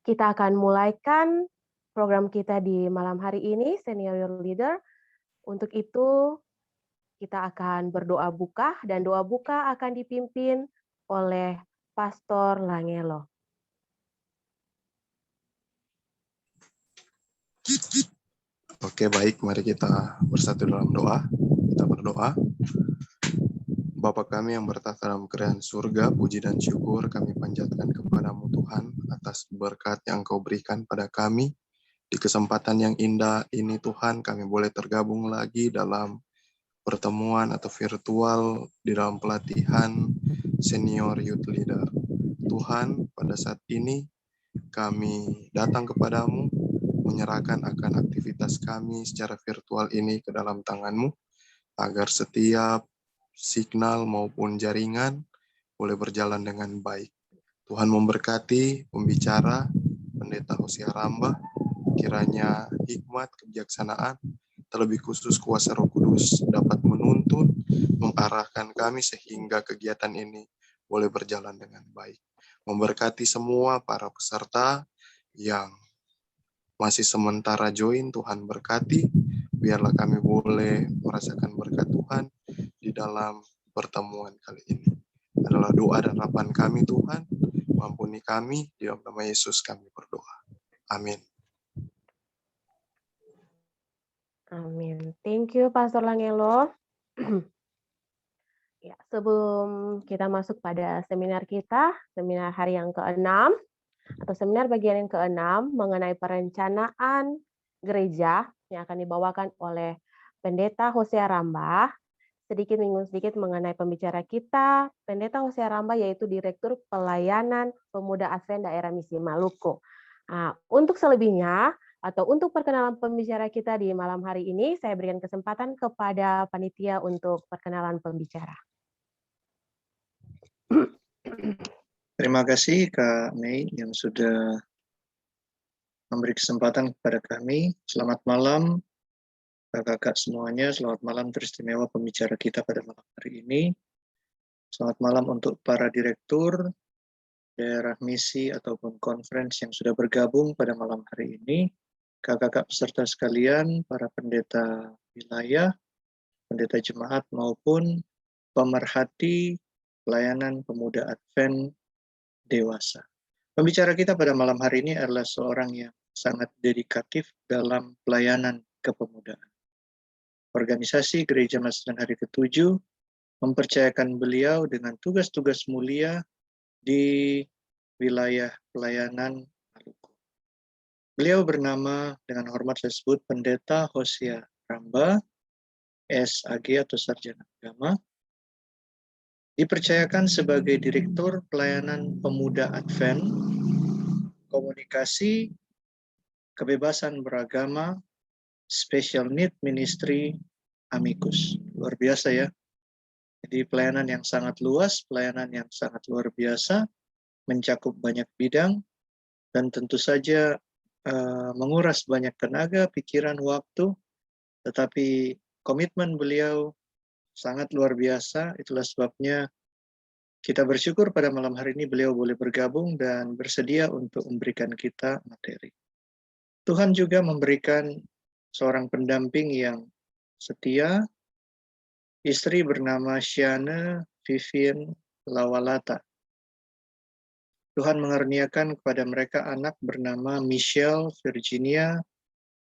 Kita akan mulaikan program kita di malam hari ini, Senior Your Leader. Untuk itu, kita akan berdoa buka, dan doa buka akan dipimpin oleh Pastor Langelo. Oke, baik. Mari kita bersatu dalam doa. Kita berdoa. Bapa kami yang bertata dalam kerajaan surga, puji dan syukur kami panjatkan kepadamu Tuhan atas berkat yang Kau berikan pada kami. Di kesempatan yang indah ini Tuhan, kami boleh tergabung lagi dalam pertemuan atau virtual di dalam pelatihan Senior Youth Leader. Tuhan, pada saat ini kami datang kepadamu, menyerahkan akan aktivitas kami secara virtual ini ke dalam tangan-Mu, agar setiap signal maupun jaringan boleh berjalan dengan baik. Tuhan memberkati pembicara, Pendeta Hosea Ramba, kiranya hikmat, kebijaksanaan, terlebih khusus kuasa Roh Kudus dapat menuntun, mengarahkan kami sehingga kegiatan ini boleh berjalan dengan baik. Memberkati semua para peserta yang masih sementara join, Tuhan berkati. Biarlah kami boleh merasakan berkat Tuhan di dalam pertemuan kali ini. Adalah doa dan harapan kami Tuhan. Mampuni kami, di dalam nama Yesus kami berdoa. Amin. Amin. Thank you, Pastor Langelo. Ya, sebelum kita masuk pada seminar kita, seminar hari yang ke-6, atau seminar bagian yang ke-6 mengenai perencanaan gereja yang akan dibawakan oleh Pendeta Hosea Ramba. Sedikit menyinggung sedikit mengenai pembicara kita, Pendeta Hosea Ramba yaitu Direktur Pelayanan Pemuda Advent Daerah Misi Maluku. Nah, untuk selebihnya atau untuk perkenalan pembicara kita di malam hari ini, saya berikan kesempatan kepada panitia untuk perkenalan pembicara. Terima kasih Kak Mei yang sudah memberi kesempatan kepada kami. Selamat malam kakak-kakak semuanya, selamat malam teristimewa pembicara kita pada malam hari ini. Selamat malam untuk para direktur, daerah misi ataupun conference yang sudah bergabung pada malam hari ini. Kakak-kakak peserta sekalian, para pendeta wilayah, pendeta jemaat maupun pemerhati pelayanan pemuda Advent dewasa. Pembicara kita pada malam hari ini adalah seorang yang sangat dedikatif dalam pelayanan kepemudaan. Organisasi Gereja Masedan Hari ke-7 mempercayakan beliau dengan tugas-tugas mulia di wilayah pelayanan Maluku. Beliau bernama dengan hormat saya sebut Pendeta Hosea Ramba, SAG atau Sarjana Agama, dipercayakan sebagai Direktur Pelayanan Pemuda Advent, Komunikasi, Kebebasan Beragama, Special Need Ministry, Amicus. Luar biasa ya. Jadi pelayanan yang sangat luas, pelayanan yang sangat luar biasa, mencakup banyak bidang, dan tentu saja menguras banyak tenaga, pikiran, waktu, tetapi komitmen beliau sangat luar biasa. Itulah sebabnya kita bersyukur pada malam hari ini beliau boleh bergabung dan bersedia untuk memberikan kita materi. Tuhan juga memberikan seorang pendamping yang setia, istri bernama Shana Vivian Lawalata. Tuhan mengaruniakan kepada mereka anak bernama Michelle Virginia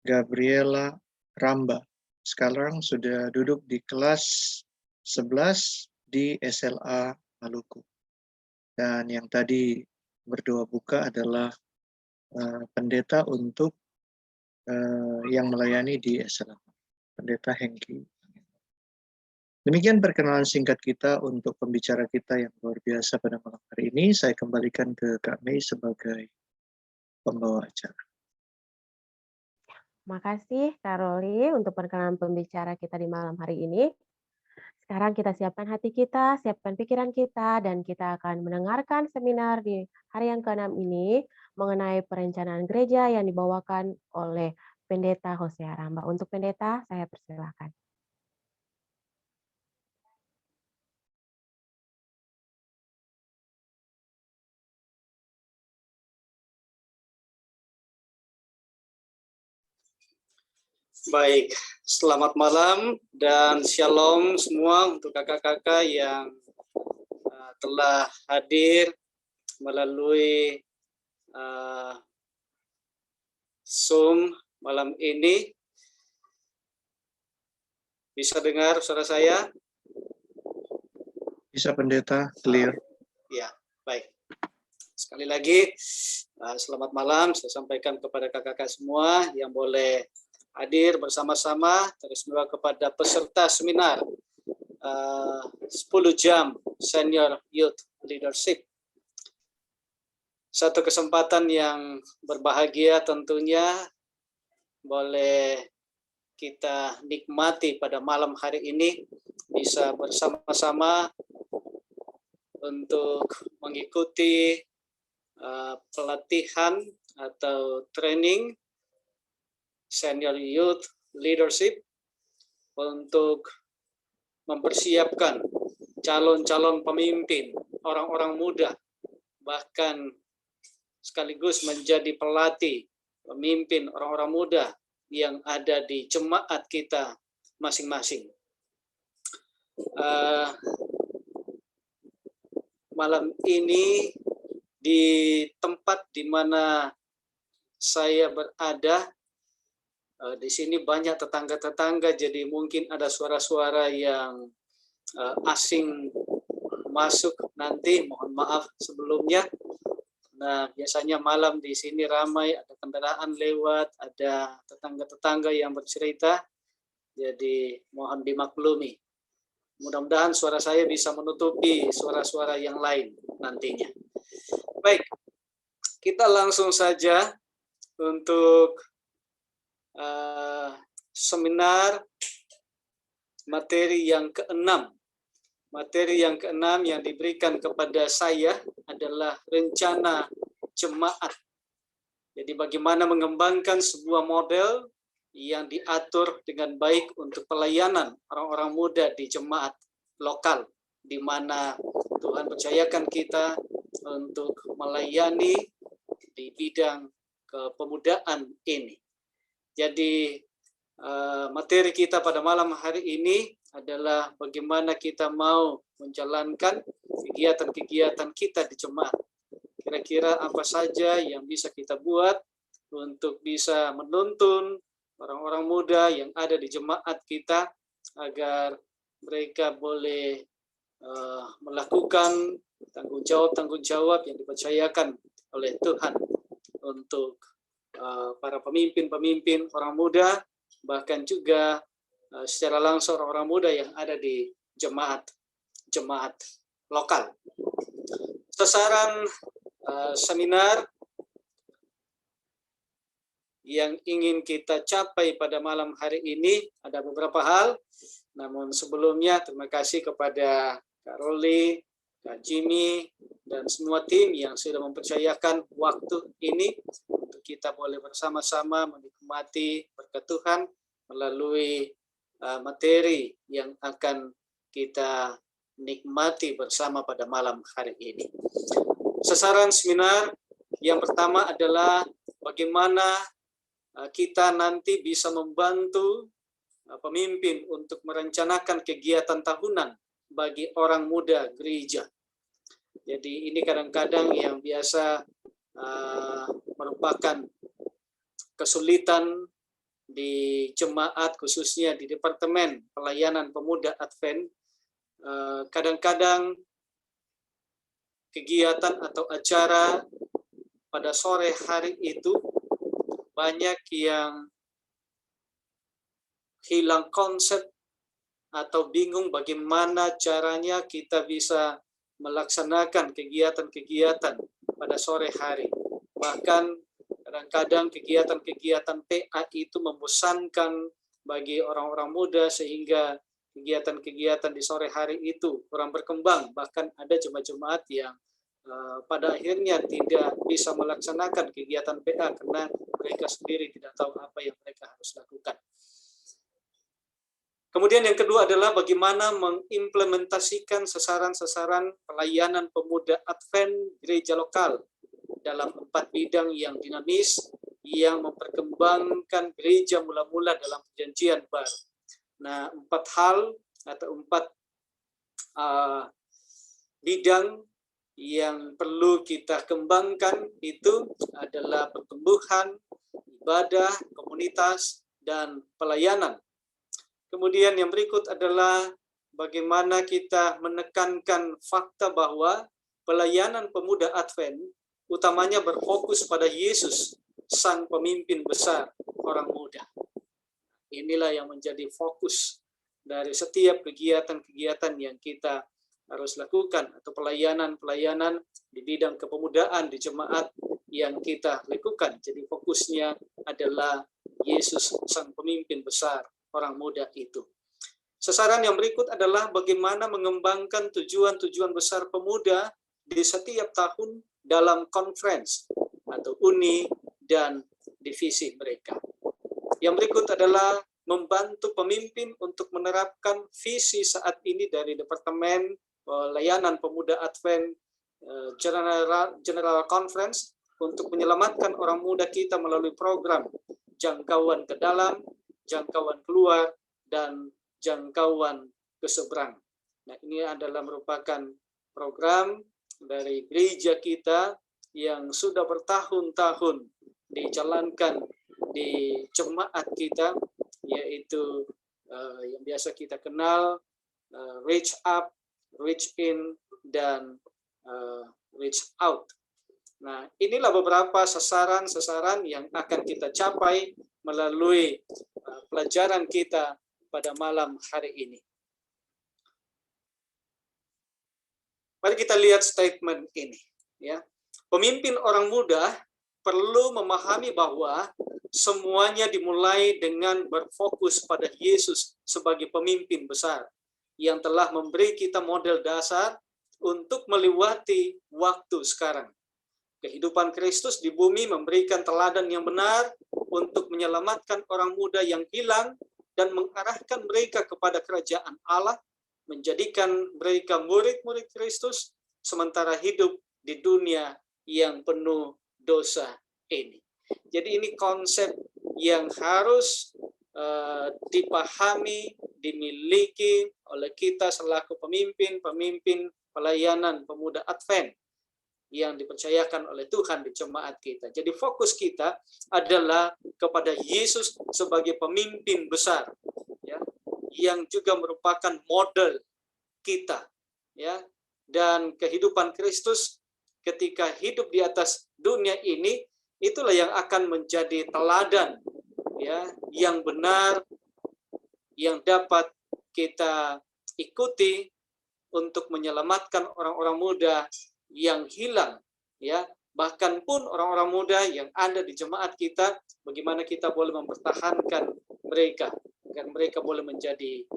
Gabriela Ramba. Sekarang sudah duduk di kelas 11 di SLA Maluku. Dan yang tadi berdoa buka adalah pendeta untuk yang melayani di SLA, Pendeta Hengki. Demikian perkenalan singkat kita untuk pembicara kita yang luar biasa pada malam hari ini. Saya kembalikan ke Kak Mei sebagai pembawa acara. Makasih Kak Roli untuk perkenalan pembicara kita di malam hari ini. Sekarang kita siapkan hati kita, siapkan pikiran kita, dan kita akan mendengarkan seminar di hari yang ke-6 ini mengenai perencanaan gereja yang dibawakan oleh Pendeta Hosea Ramba. Untuk Pendeta, saya persilakan. Baik, selamat malam dan shalom semua untuk kakak-kakak yang telah hadir melalui Zoom malam ini. Bisa dengar suara saya? Bisa pendeta, clear. Ya, baik. Sekali lagi, selamat malam. Saya sampaikan kepada kakak-kakak semua yang boleh hadir bersama-sama, teristimewa kepada peserta seminar 10 jam Senior Youth Leadership. Satu kesempatan yang berbahagia tentunya boleh kita nikmati pada malam hari ini, bisa bersama-sama untuk mengikuti pelatihan atau training Senior Youth Leadership untuk mempersiapkan calon-calon pemimpin, orang-orang muda, bahkan sekaligus menjadi pelatih pemimpin orang-orang muda yang ada di jemaat kita masing-masing. Malam ini di tempat di mana saya berada, di sini banyak tetangga-tetangga, jadi mungkin ada suara-suara yang asing masuk nanti, mohon maaf sebelumnya. Nah, biasanya malam di sini ramai, ada kendaraan lewat, ada tetangga-tetangga yang bercerita, jadi mohon dimaklumi. Mudah-mudahan suara saya bisa menutupi suara-suara yang lain nantinya. Baik, kita langsung saja untuk seminar materi yang ke-6. Materi yang ke-6 yang diberikan kepada saya adalah rencana jemaat. Jadi bagaimana mengembangkan sebuah model yang diatur dengan baik untuk pelayanan orang-orang muda di jemaat lokal, di mana Tuhan percayakan kita untuk melayani di bidang kepemudaan ini. Jadi materi kita pada malam hari ini adalah bagaimana kita mau menjalankan kegiatan-kegiatan kita di jemaat. Kira-kira apa saja yang bisa kita buat untuk bisa menuntun orang-orang muda yang ada di jemaat kita agar mereka boleh melakukan tanggung jawab yang dipercayakan oleh Tuhan untuk para pemimpin-pemimpin orang muda, bahkan juga secara langsung orang muda yang ada di jemaat lokal. Sasaran seminar yang ingin kita capai pada malam hari ini ada beberapa hal. Namun sebelumnya terima kasih kepada Kak Roli, Kak Jimmy, dan semua tim yang sudah mempercayakan waktu ini untuk kita boleh bersama-sama menikmati berkat Tuhan melalui materi yang akan kita nikmati bersama pada malam hari ini. Sasaran seminar yang pertama adalah bagaimana kita nanti bisa membantu pemimpin untuk merencanakan kegiatan tahunan bagi orang muda gereja. Jadi ini kadang-kadang yang biasa merupakan kesulitan di jemaat, khususnya di Departemen Pelayanan Pemuda Advent. Kadang-kadang kegiatan atau acara pada sore hari itu banyak yang hilang konsep atau bingung bagaimana caranya kita bisa melaksanakan kegiatan-kegiatan pada sore hari. Bahkan kadang-kadang kegiatan-kegiatan PA itu membosankan bagi orang-orang muda sehingga kegiatan-kegiatan di sore hari itu kurang berkembang. Bahkan ada jemaat-jemaat yang pada akhirnya tidak bisa melaksanakan kegiatan PA karena mereka sendiri tidak tahu apa yang mereka harus lakukan. Kemudian yang kedua adalah bagaimana mengimplementasikan sasaran-sasaran pelayanan pemuda Advent gereja lokal dalam 4 bidang yang dinamis, yang memperkembangkan gereja mula-mula dalam Perjanjian Baru. Nah, 4 hal atau 4 bidang yang perlu kita kembangkan itu adalah pertumbuhan, ibadah, komunitas, dan pelayanan. Kemudian yang berikut adalah bagaimana kita menekankan fakta bahwa pelayanan pemuda Advent utamanya berfokus pada Yesus, sang pemimpin besar orang muda. Inilah yang menjadi fokus dari setiap kegiatan-kegiatan yang kita harus lakukan, atau pelayanan-pelayanan di bidang kepemudaan di jemaat yang kita lakukan. Jadi fokusnya adalah Yesus, sang pemimpin besar orang muda itu. Sasaran yang berikut adalah bagaimana mengembangkan tujuan-tujuan besar pemuda di setiap tahun dalam conference atau uni dan divisi mereka. Yang berikut adalah membantu pemimpin untuk menerapkan visi saat ini dari Departemen Layanan Pemuda Advent General Conference untuk menyelamatkan orang muda kita melalui program jangkauan ke dalam, jangkauan keluar, dan jangkauan ke seberang. Nah, ini adalah merupakan program dari gereja kita yang sudah bertahun-tahun dijalankan di jemaat kita, yaitu yang biasa kita kenal reach up, reach in, dan reach out. Nah, inilah beberapa sasaran-sasaran yang akan kita capai melalui pelajaran kita pada malam hari ini. Mari kita lihat statement ini. Ya, pemimpin orang muda perlu memahami bahwa semuanya dimulai dengan berfokus pada Yesus sebagai pemimpin besar yang telah memberi kita model dasar untuk melewati waktu sekarang. Kehidupan Kristus di bumi memberikan teladan yang benar untuk menyelamatkan orang muda yang hilang dan mengarahkan mereka kepada kerajaan Allah, menjadikan mereka murid-murid Kristus sementara hidup di dunia yang penuh dosa ini. Jadi ini konsep yang harus dipahami, dimiliki oleh kita selaku pemimpin pelayanan pemuda Advent yang dipercayakan oleh Tuhan di jemaat kita. Jadi fokus kita adalah kepada Yesus sebagai pemimpin besar, ya, yang juga merupakan model kita, ya, dan kehidupan Kristus ketika hidup di atas dunia ini itulah yang akan menjadi teladan, ya, yang benar yang dapat kita ikuti untuk menyelamatkan orang-orang muda yang hilang, ya, bahkan pun orang-orang muda yang ada di jemaat kita, bagaimana kita boleh mempertahankan mereka agar mereka boleh menjadi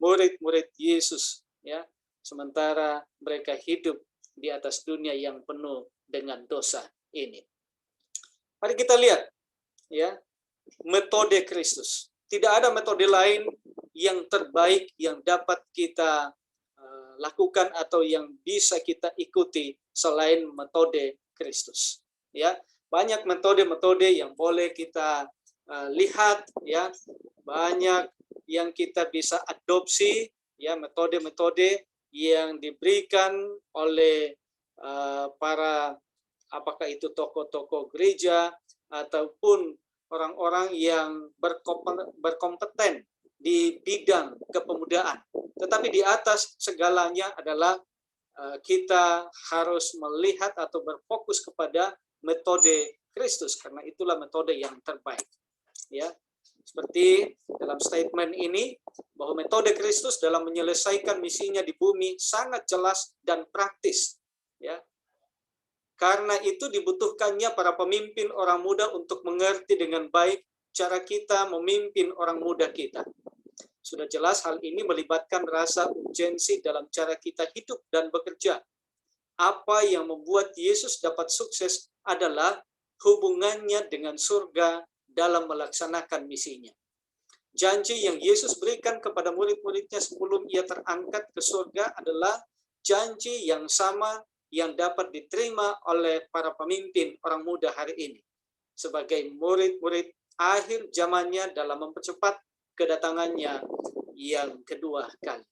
murid-murid Yesus, ya, sementara mereka hidup di atas dunia yang penuh dengan dosa ini. Mari kita lihat, ya, metode Kristus. Tidak ada metode lain yang terbaik yang dapat kita lakukan atau yang bisa kita ikuti selain metode Kristus. Ya, banyak metode-metode yang boleh kita lihat, ya, banyak yang kita bisa adopsi, ya, metode-metode yang diberikan oleh para, apakah itu tokoh-tokoh gereja ataupun orang-orang yang berkompeten di bidang kepemudaan. Tetapi di atas segalanya adalah kita harus melihat atau berfokus kepada metode Kristus, karena itulah metode yang terbaik. Ya, seperti dalam statement ini bahwa metode Kristus dalam menyelesaikan misinya di bumi sangat jelas dan praktis. Ya, karena itu dibutuhkannya para pemimpin orang muda untuk mengerti dengan baik cara kita memimpin orang muda kita. Sudah jelas hal ini melibatkan rasa urgensi dalam cara kita hidup dan bekerja. Apa yang membuat Yesus dapat sukses adalah hubungannya dengan surga dalam melaksanakan misinya. Janji yang Yesus berikan kepada murid-muridnya sebelum ia terangkat ke surga adalah janji yang sama yang dapat diterima oleh para pemimpin orang muda hari ini. sebagai murid-murid akhir zamannya dalam mempercepat kedatangannya yang kedua kali.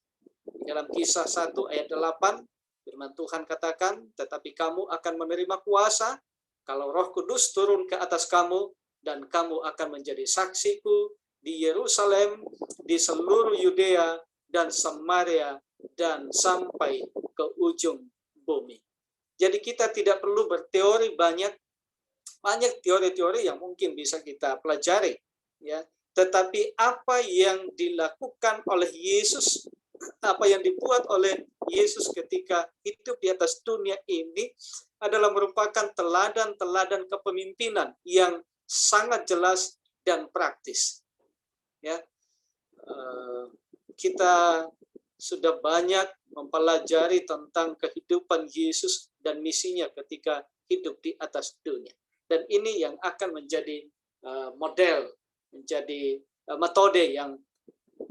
Dalam Kisah 1 ayat 8, firman Tuhan katakan, tetapi kamu akan menerima kuasa kalau Roh Kudus turun ke atas kamu, dan kamu akan menjadi saksiku di Yerusalem, di seluruh Yudea dan Samaria, dan sampai ke ujung bumi. Jadi kita tidak perlu berteori banyak teori-teori yang mungkin bisa kita pelajari, ya. Tetapi apa yang dilakukan oleh Yesus, apa yang dibuat oleh Yesus ketika hidup di atas dunia ini adalah merupakan teladan-teladan kepemimpinan yang sangat jelas dan praktis. Ya, kita sudah banyak mempelajari tentang kehidupan Yesus dan misinya ketika hidup di atas dunia. Dan ini yang akan menjadi model, menjadi metode yang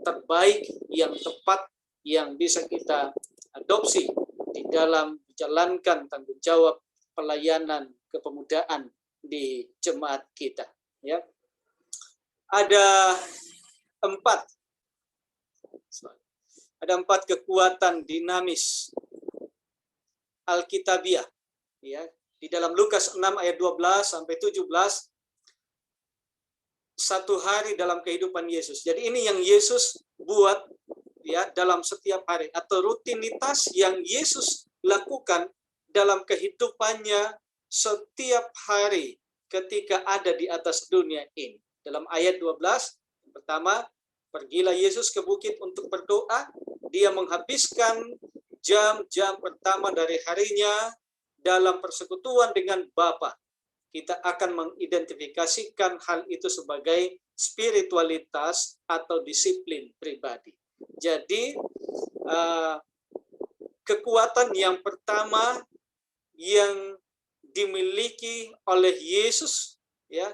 terbaik, yang tepat, yang bisa kita adopsi di dalam menjalankan tanggung jawab pelayanan kepemudaan di jemaat kita. Ya, ada empat kekuatan dinamis Alkitabiah, ya, di dalam Lukas 6 ayat 12 sampai 17, satu hari dalam kehidupan Yesus. Jadi ini yang Yesus buat, ya, dalam setiap hari, atau rutinitas yang Yesus lakukan dalam kehidupannya setiap hari ketika ada di atas dunia ini. Dalam ayat 12, yang pertama, pergilah Yesus ke bukit untuk berdoa. Dia menghabiskan jam-jam pertama dari harinya dalam persekutuan dengan Bapa. Kita akan mengidentifikasikan hal itu sebagai spiritualitas atau disiplin pribadi. Jadi kekuatan yang pertama yang dimiliki oleh Yesus, ya,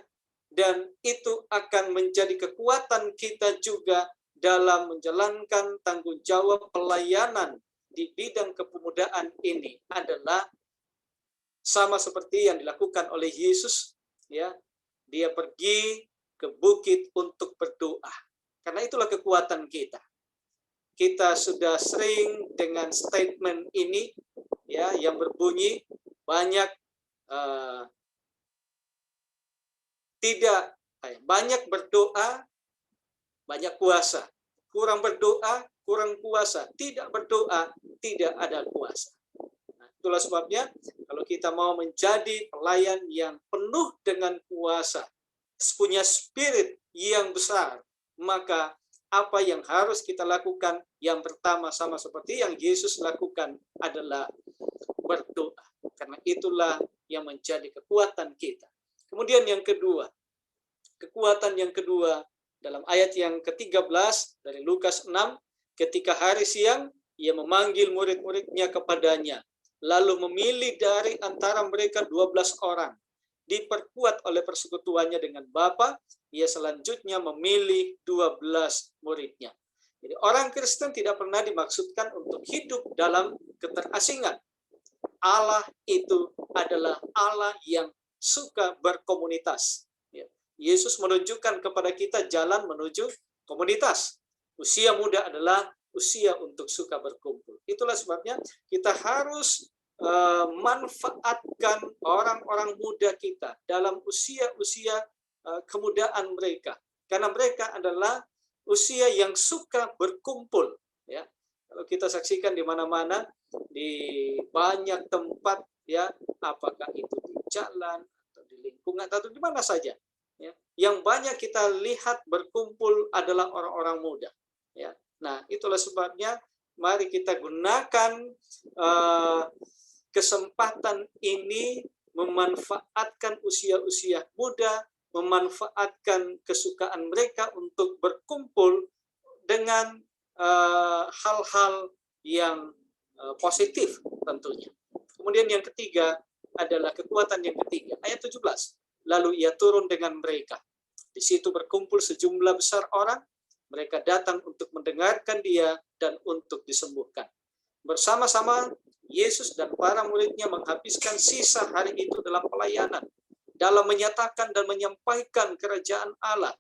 dan itu akan menjadi kekuatan kita juga dalam menjalankan tanggung jawab pelayanan di bidang kepemudaan ini adalah sama seperti yang dilakukan oleh Yesus, ya. Dia pergi ke bukit untuk berdoa. Karena itulah kekuatan kita. Kita sudah sering dengan statement ini, ya, yang berbunyi banyak banyak berdoa, banyak puasa. Kurang berdoa, kurang puasa. Tidak berdoa, tidak ada puasa. Nah, itulah sebabnya kalau kita mau menjadi pelayan yang penuh dengan kuasa, punya spirit yang besar, maka apa yang harus kita lakukan yang pertama sama seperti yang Yesus lakukan adalah berdoa. Karena itulah yang menjadi kekuatan kita. Kemudian yang kedua, kekuatan yang kedua dalam ayat yang ke-13 dari Lukas 6, ketika hari siang, ia memanggil murid-muridnya kepadanya, lalu memilih dari antara mereka 12 orang. Diperkuat oleh persekutuannya dengan Bapa, ia selanjutnya memilih 12 muridnya. Jadi orang Kristen tidak pernah dimaksudkan untuk hidup dalam keterasingan. Allah itu adalah Allah yang suka berkomunitas. Yesus menunjukkan kepada kita jalan menuju komunitas. Usia muda adalah usia untuk suka berkumpul. Itulah sebabnya kita harus manfaatkan orang-orang muda kita dalam usia-usia kemudaan mereka. Karena mereka adalah usia yang suka berkumpul. Ya. Kalau kita saksikan di mana-mana, di banyak tempat, ya, apakah itu di jalan, atau di lingkungan, atau di mana saja. Ya. Yang banyak kita lihat berkumpul adalah orang-orang muda. Ya. Nah, itulah sebabnya mari kita gunakan kesempatan ini memanfaatkan usia-usia muda, memanfaatkan kesukaan mereka untuk berkumpul dengan hal-hal yang positif tentunya. Kemudian yang ketiga adalah kekuatan yang ketiga, ayat 17. Lalu ia turun dengan mereka. Di situ berkumpul sejumlah besar orang, mereka datang untuk mendengarkan dia dan untuk disembuhkan. Bersama-sama Yesus dan para muridnya menghabiskan sisa hari itu dalam pelayanan. dalam menyatakan dan menyampaikan kerajaan Allah.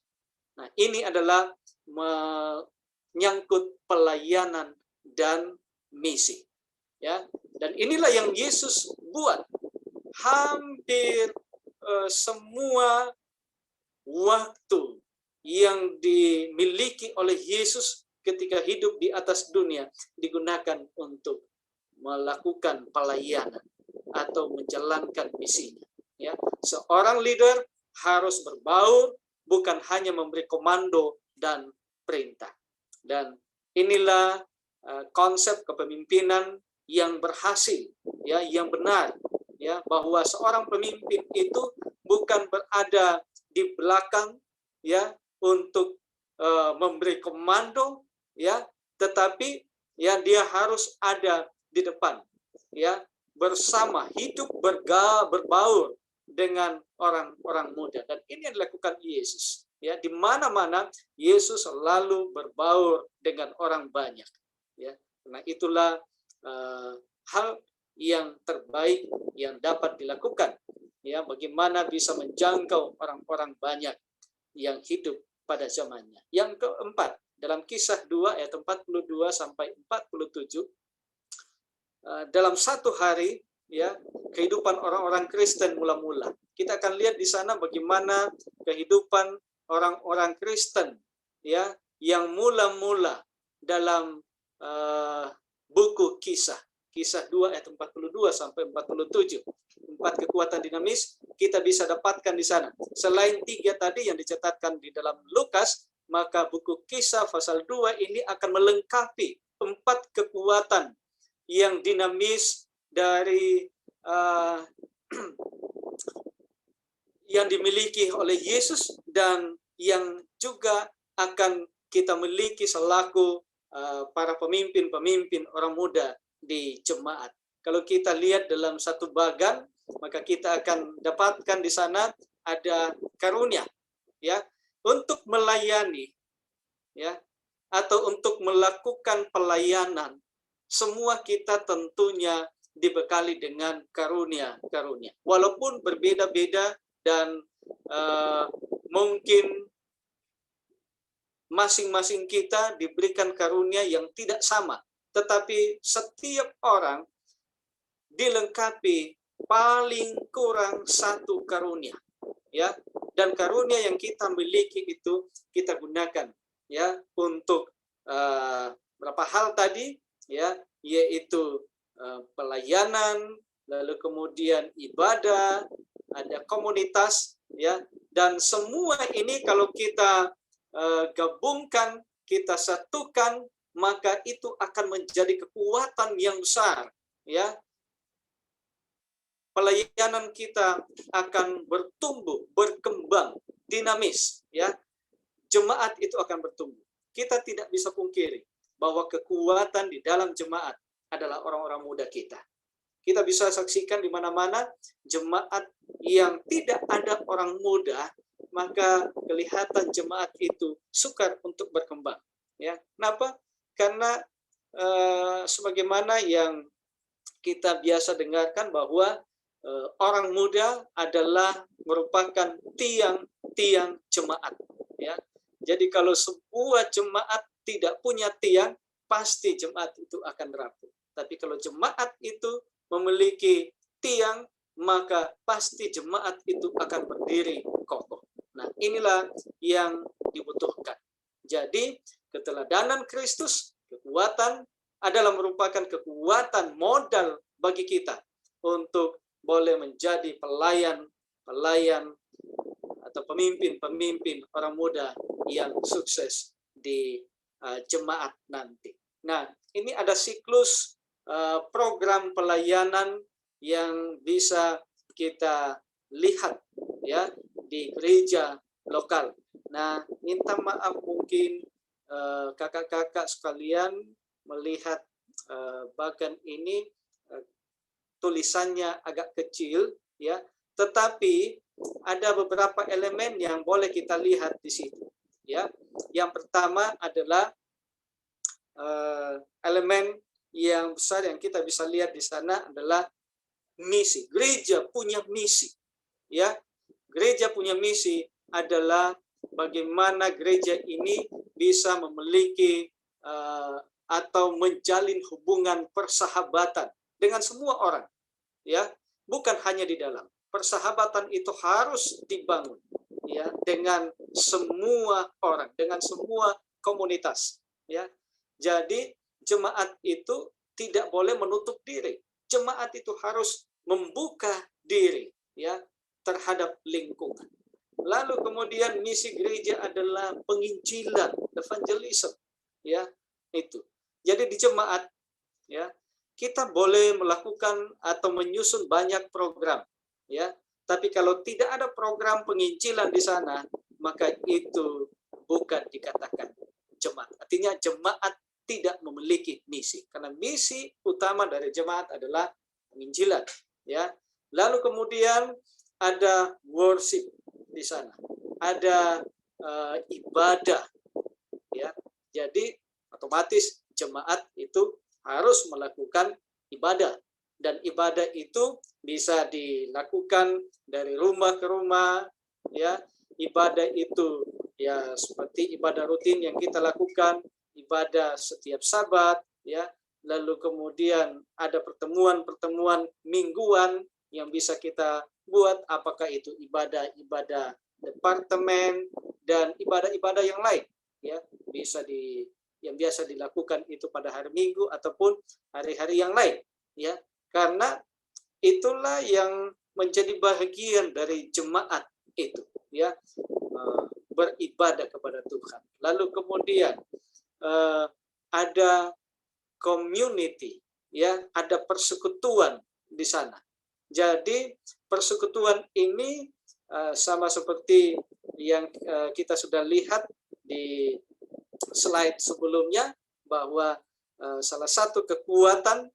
Nah, ini adalah menyangkut pelayanan dan misi. Ya, dan inilah yang Yesus buat. Hampir semua waktu yang dimiliki oleh Yesus ketika hidup di atas dunia digunakan untuk melakukan pelayanan atau menjalankan misinya. Ya, seorang leader harus berbaur, bukan hanya memberi komando dan perintah. Dan inilah konsep kepemimpinan yang berhasil, ya, yang benar, ya, bahwa seorang pemimpin itu bukan berada di belakang, ya, untuk memberi komando, ya, tetapi ya dia harus ada di depan, ya, bersama, hidup berbaur dengan orang-orang muda. Dan ini yang dilakukan Yesus, ya, di mana-mana Yesus selalu berbaur dengan orang banyak, ya. Karena itulah hal yang terbaik yang dapat dilakukan, ya, bagaimana bisa menjangkau orang-orang banyak yang hidup pada zamannya. Yang keempat, dalam Kisah 2 ayat 42 sampai 47, dalam satu hari, ya, kehidupan orang-orang Kristen mula-mula. Kita akan lihat di sana bagaimana kehidupan orang-orang Kristen, ya, yang mula-mula dalam buku Kisah 2 ayat 42 sampai 47. 4 kekuatan dinamis kita bisa dapatkan di sana. Selain 3 tadi yang dicatatkan di dalam Lukas, maka buku Kisah pasal 2 ini akan melengkapi 4 kekuatan yang dinamis dari yang dimiliki oleh Yesus dan yang juga akan kita miliki selaku para pemimpin-pemimpin orang muda di jemaat. Kalau kita lihat dalam satu bagan, maka kita akan dapatkan di sana ada karunia, ya, untuk melayani, ya, atau untuk melakukan pelayanan. Semua kita tentunya dibekali dengan karunia-karunia. Walaupun berbeda-beda dan mungkin masing-masing kita diberikan karunia yang tidak sama, tetapi setiap orang dilengkapi paling kurang satu karunia, ya, dan karunia yang kita miliki itu kita gunakan, ya, untuk berapa hal tadi, ya, yaitu pelayanan, lalu kemudian ibadah, ada komunitas, ya, dan semua ini kalau kita gabungkan, kita satukan, maka itu akan menjadi kekuatan yang besar, ya. Pelayanan kita akan bertumbuh, berkembang, dinamis, ya. Jemaat itu akan bertumbuh. Kita tidak bisa pungkiri bahwa kekuatan di dalam jemaat adalah orang-orang muda kita. Kita bisa saksikan di mana-mana jemaat yang tidak ada orang muda, maka kelihatan jemaat itu sukar untuk berkembang. Ya, kenapa? Karena sebagaimana yang kita biasa dengarkan bahwa orang muda adalah merupakan tiang-tiang jemaat. Ya, jadi kalau sebuah jemaat tidak punya tiang, pasti jemaat itu akan rapuh. Tapi kalau jemaat itu memiliki tiang, maka pasti jemaat itu akan berdiri kokoh. Nah, inilah yang dibutuhkan. Jadi, keteladanan Kristus, kekuatan adalah merupakan kekuatan modal bagi kita untuk boleh menjadi pelayan atau pemimpin orang muda yang sukses di jemaat nanti. Nah, ini ada siklus program pelayanan yang bisa kita lihat, ya, di gereja lokal. Nah, minta maaf mungkin kakak-kakak sekalian melihat bagan ini tulisannya agak kecil, ya, tetapi ada beberapa elemen yang boleh kita lihat di situ, ya. Yang pertama adalah elemen yang besar yang kita bisa lihat di sana adalah misi. Gereja punya misi, ya. gereja punya misi adalah bagaimana gereja ini bisa memiliki atau menjalin hubungan persahabatan dengan semua orang, ya, bukan hanya di dalam. Persahabatan itu harus dibangun, ya, dengan semua orang, dengan semua komunitas, ya. Jadi jemaat itu tidak boleh menutup diri. Jemaat itu harus membuka diri, ya, terhadap lingkungan. Lalu kemudian misi gereja adalah penginjilan, evangelism, ya, itu. Jadi di jemaat, ya, kita boleh melakukan atau menyusun banyak program, ya. Tapi kalau tidak ada program penginjilan di sana, maka itu bukan dikatakan jemaat. Artinya jemaat tidak memiliki misi, karena misi utama dari jemaat adalah penginjilan, ya. Lalu kemudian ada worship di sana, ada ibadah, ya. Jadi otomatis jemaat itu harus melakukan ibadah, dan ibadah itu bisa dilakukan dari rumah ke rumah, ya. Ibadah itu ya seperti ibadah rutin yang kita lakukan, ibadah setiap Sabat, ya. Lalu kemudian ada pertemuan-pertemuan mingguan yang bisa kita buat, apakah itu ibadah-ibadah departemen dan ibadah-ibadah yang lain, ya, yang biasa dilakukan itu pada hari Minggu ataupun hari-hari yang lain, ya, karena itulah yang menjadi bagian dari jemaat itu, ya, beribadah kepada Tuhan. Lalu kemudian ada community, ya, ada persekutuan di sana. Jadi persekutuan ini sama seperti yang kita sudah lihat di slide sebelumnya, bahwa salah satu kekuatan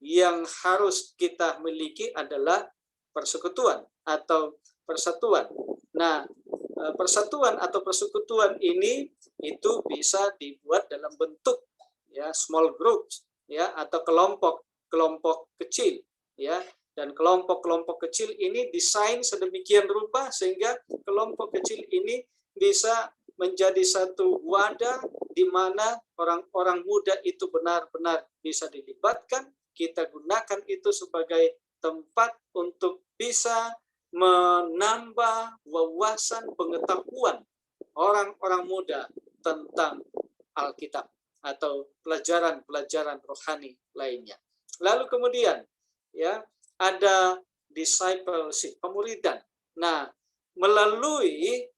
yang harus kita miliki adalah persekutuan atau persatuan. Nah, persatuan atau persekutuan ini itu bisa dibuat dalam bentuk, ya, small groups, ya, atau kelompok kecil, ya. Dan kelompok-kelompok kecil ini desain sedemikian rupa sehingga kelompok kecil ini bisa menjadi satu wadah di mana orang-orang muda itu benar-benar bisa dilibatkan. Kita gunakan itu sebagai tempat untuk bisa menambah wawasan pengetahuan orang-orang muda tentang Alkitab atau pelajaran-pelajaran rohani lainnya. Lalu kemudian, ya, ada discipleship, pemuridan. Nah, melalui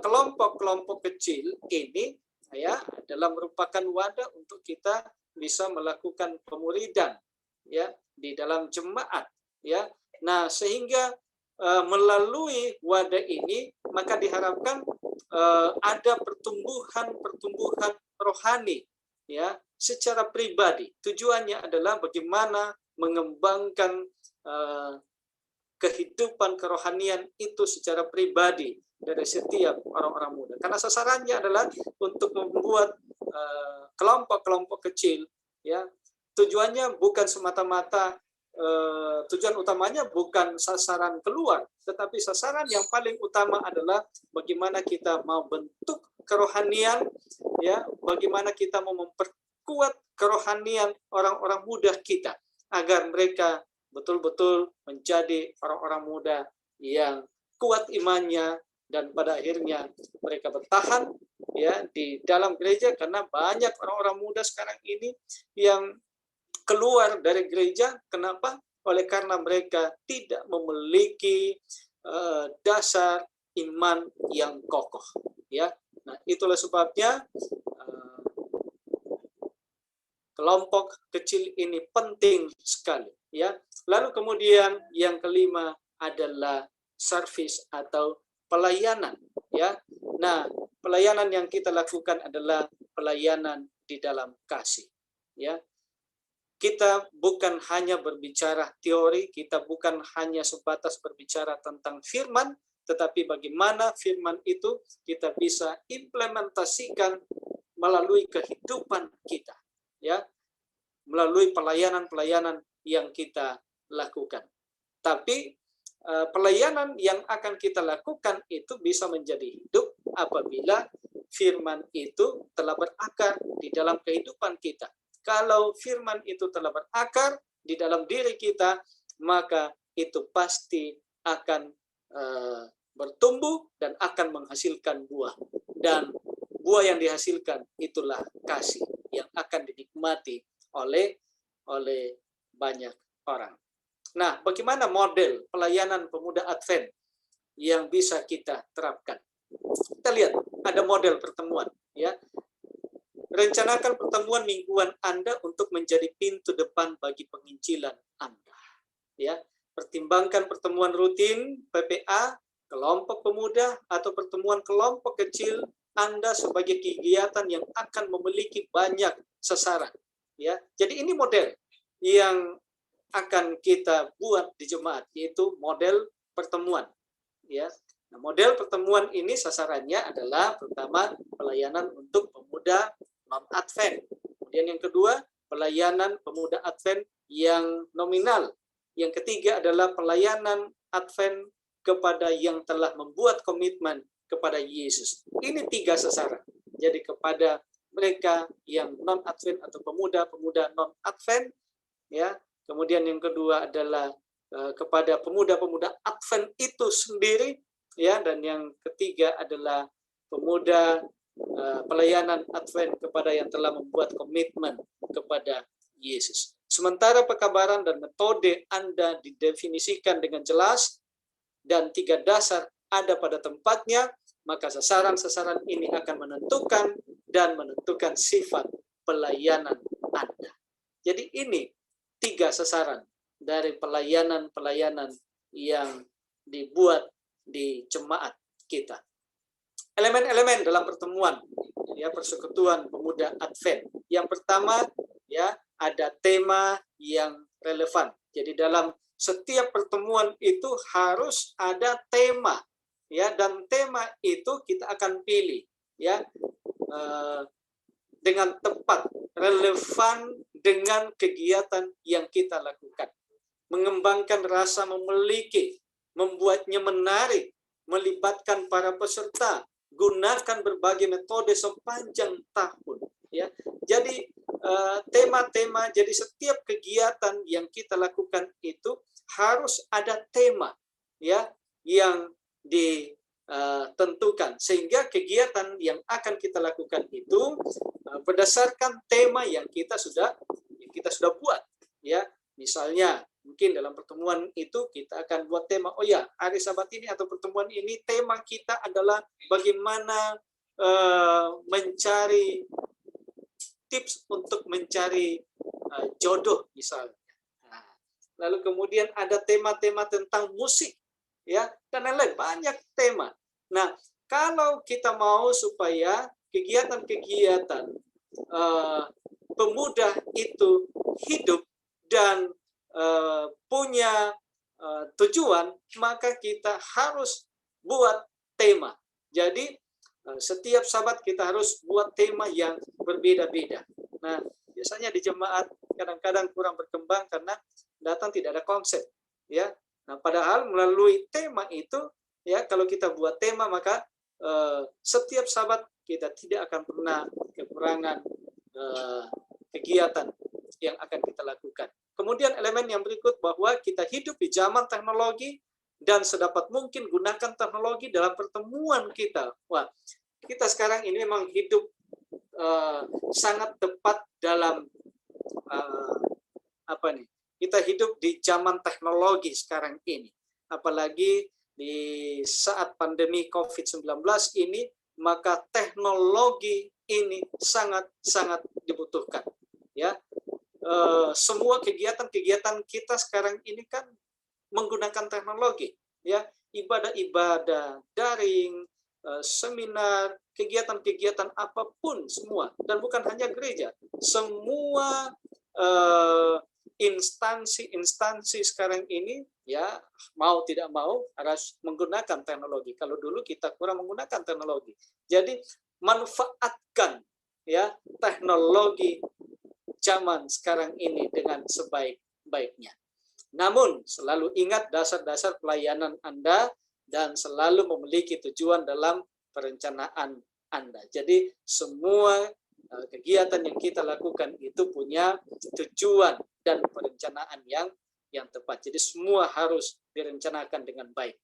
kelompok-kelompok kecil ini, ya, adalah merupakan wadah untuk kita bisa melakukan pemuridan, ya, di dalam jemaat, ya. Nah, sehingga melalui wadah ini maka diharapkan ada pertumbuhan rohani, ya, secara pribadi. Tujuannya adalah bagaimana mengembangkan kehidupan kerohanian itu secara pribadi dari setiap orang-orang muda. Karena sasarannya adalah untuk membuat kelompok-kelompok kecil, ya. Tujuannya bukan semata-mata tujuan utamanya bukan sasaran keluar, tetapi sasaran yang paling utama adalah bagaimana kita mau bentuk kerohanian, ya, bagaimana kita mau memperkuat kerohanian orang-orang muda kita agar mereka betul-betul menjadi orang-orang muda yang kuat imannya, dan pada akhirnya mereka bertahan, ya, di dalam gereja. Karena banyak orang-orang muda sekarang ini yang keluar dari gereja. Kenapa? Oleh karena mereka tidak memiliki dasar iman yang kokoh, ya. Nah, itulah sebabnya kelompok kecil ini penting sekali, ya. Lalu kemudian yang kelima adalah service atau pelayanan, ya. Nah, pelayanan yang kita lakukan adalah pelayanan di dalam kasih, ya. Kita bukan hanya berbicara teori, kita bukan hanya sebatas berbicara tentang firman, tetapi bagaimana firman itu kita bisa implementasikan melalui kehidupan kita, ya, melalui pelayanan-pelayanan yang kita lakukan. Tapi pelayanan yang akan kita lakukan itu bisa menjadi hidup apabila firman itu telah berakar di dalam kehidupan kita. Kalau firman itu telah berakar di dalam diri kita, maka itu pasti akan bertumbuh dan akan menghasilkan buah. Dan buah yang dihasilkan itulah kasih yang akan dinikmati oleh banyak orang. Nah, bagaimana model pelayanan pemuda Advent yang bisa kita terapkan? Kita lihat ada model pertemuan, ya. Rencanakan pertemuan mingguan Anda untuk menjadi pintu depan bagi penginjilan Anda. Ya, pertimbangkan pertemuan rutin PPA, kelompok pemuda atau pertemuan kelompok kecil Anda sebagai kegiatan yang akan memiliki banyak sasaran. Ya, jadi ini model yang akan kita buat di jemaat, yaitu model pertemuan. Ya, nah, model pertemuan ini sasarannya adalah pertama pelayanan untuk pemuda non-Advent. Kemudian yang kedua pelayanan pemuda Advent yang nominal. Yang ketiga adalah pelayanan Advent kepada yang telah membuat komitmen kepada Yesus. Ini 3 sasaran. Jadi kepada mereka yang non-Advent atau pemuda-pemuda non-Advent, ya. Kemudian yang kedua adalah kepada pemuda-pemuda Advent itu sendiri, ya, dan yang ketiga adalah pemuda pelayanan Advent kepada yang telah membuat komitmen kepada Yesus. Sementara pekabaran dan metode Anda didefinisikan dengan jelas dan 3 dasar ada pada tempatnya, maka sasaran-sasaran ini akan menentukan sifat pelayanan Anda. Jadi ini 3 sasaran dari pelayanan-pelayanan yang dibuat di jemaat kita. Elemen-elemen dalam pertemuan, ya, persekutuan pemuda Advent. Yang pertama, ya, ada tema yang relevan. Jadi dalam setiap pertemuan itu harus ada tema, ya, dan tema itu kita akan pilih, ya, dengan tepat, relevan dengan kegiatan yang kita lakukan. Mengembangkan rasa memiliki, membuatnya menarik, melibatkan para peserta, gunakan berbagai metode sepanjang tahun. Ya, jadi tema-tema, jadi setiap kegiatan yang kita lakukan itu harus ada tema, ya, yang ditentukan, sehingga kegiatan yang akan kita lakukan itu berdasarkan tema yang kita sudah buat, ya. Misalnya mungkin dalam pertemuan itu kita akan buat tema, oh ya, hari Sabat ini atau pertemuan ini tema kita adalah bagaimana mencari tips untuk mencari jodoh misalnya. Nah, lalu kemudian ada tema-tema tentang musik, ya, dan lain-lain, banyak tema. Nah, kalau kita mau supaya kegiatan-kegiatan pemuda itu hidup dan punya tujuan, maka kita harus buat tema. Jadi setiap Sabat kita harus buat tema yang berbeda-beda. Nah, biasanya di jemaat kadang-kadang kurang berkembang karena datang tidak ada konsep, ya. Nah, padahal melalui tema itu, ya, kalau kita buat tema maka setiap Sabat kita tidak akan pernah kekurangan kegiatan yang akan kita lakukan. Kemudian elemen yang berikut bahwa kita hidup di zaman teknologi dan sedapat mungkin gunakan teknologi dalam pertemuan kita. Wah, kita sekarang ini memang hidup sangat tepat dalam kita hidup di zaman teknologi sekarang ini. Apalagi di saat pandemi COVID-19 ini, maka teknologi ini sangat-sangat dibutuhkan. Ya, semua kegiatan-kegiatan kita sekarang ini kan menggunakan teknologi, ya, ibadah-ibadah daring, seminar, kegiatan-kegiatan apapun semua, dan bukan hanya gereja, semua instansi sekarang ini, ya, mau tidak mau harus menggunakan teknologi. Kalau dulu kita kurang menggunakan teknologi, jadi manfaatkan, ya, teknologi zaman sekarang ini dengan sebaik-baiknya. Namun selalu ingat dasar-dasar pelayanan Anda dan selalu memiliki tujuan dalam perencanaan Anda. Jadi semua kegiatan yang kita lakukan itu punya tujuan dan perencanaan yang tepat. Jadi semua harus direncanakan dengan baik.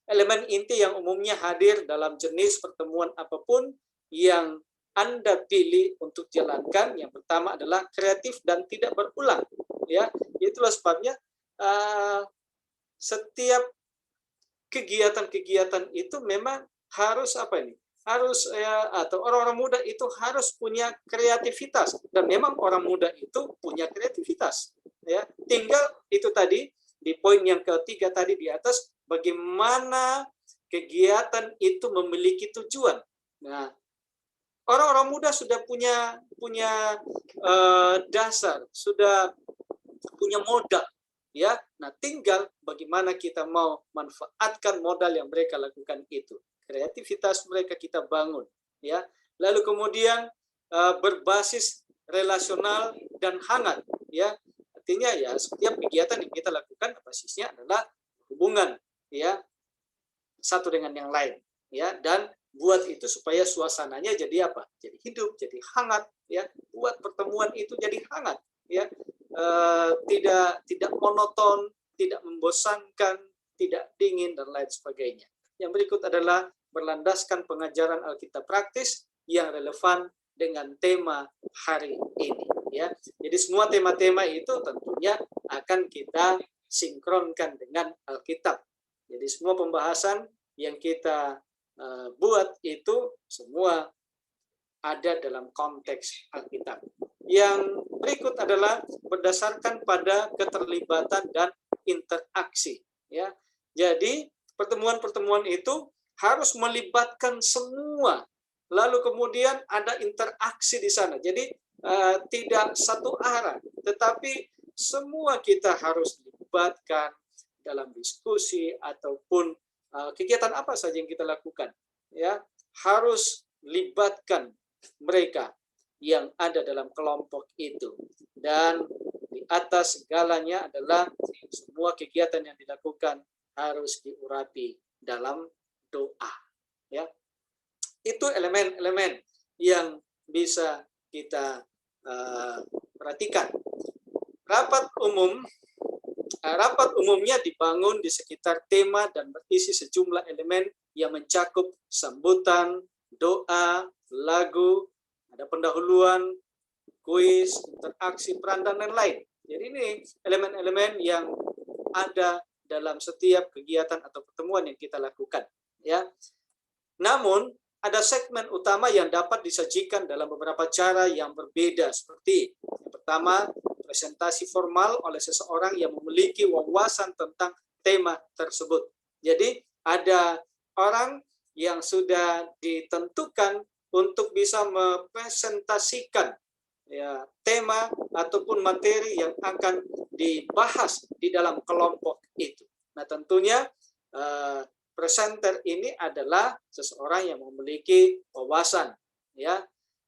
Elemen inti yang umumnya hadir dalam jenis pertemuan apapun yang Anda pilih untuk jalankan, yang pertama adalah kreatif dan tidak berulang. Ya, itulah sebabnya setiap kegiatan-kegiatan itu memang harus atau orang-orang muda itu harus punya kreativitas, dan memang orang muda itu punya kreativitas. Ya, tinggal itu tadi di poin yang ketiga tadi di atas, bagaimana kegiatan itu memiliki tujuan. Nah, orang-orang muda sudah punya dasar, sudah punya modal, ya. Nah, tinggal bagaimana kita mau manfaatkan modal yang mereka lakukan itu. Kreativitas mereka kita bangun, ya. Lalu kemudian berbasis relasional dan hangat, ya. Artinya ya setiap kegiatan yang kita lakukan basisnya adalah hubungan, ya, satu dengan yang lain, ya. Dan buat itu supaya suasananya jadi apa? Jadi hidup, jadi hangat, ya. Buat pertemuan itu jadi hangat, ya. Tidak monoton, tidak membosankan, tidak dingin dan lain sebagainya. Yang berikut adalah berlandaskan pengajaran Alkitab praktis yang relevan dengan tema hari ini, ya. Jadi semua tema-tema itu tentunya akan kita sinkronkan dengan Alkitab. Jadi semua pembahasan yang kita buat itu semua ada dalam konteks Alkitab. Yang berikut adalah berdasarkan pada keterlibatan dan interaksi, ya. Jadi pertemuan-pertemuan itu harus melibatkan semua, lalu kemudian ada interaksi di sana. Jadi tidak satu arah, tetapi semua kita harus dilibatkan dalam diskusi ataupun kegiatan apa saja yang kita lakukan, ya. Harus libatkan mereka yang ada dalam kelompok itu. Dan di atas segalanya adalah semua kegiatan yang dilakukan harus diurapi dalam doa, ya. Itu elemen-elemen yang bisa kita perhatikan. Rapat umumnya dibangun di sekitar tema dan berisi sejumlah elemen yang mencakup sambutan, doa, lagu, ada pendahuluan, kuis, interaksi peran, dan lain-lain. Jadi ini elemen-elemen yang ada dalam setiap kegiatan atau pertemuan yang kita lakukan, ya. Namun ada segmen utama yang dapat disajikan dalam beberapa cara yang berbeda, seperti yang pertama, presentasi formal oleh seseorang yang memiliki wawasan tentang tema tersebut. Jadi ada orang yang sudah ditentukan untuk bisa mempresentasikan, ya, tema ataupun materi yang akan dibahas di dalam kelompok itu. Nah, tentunya presenter ini adalah seseorang yang memiliki wawasan, ya.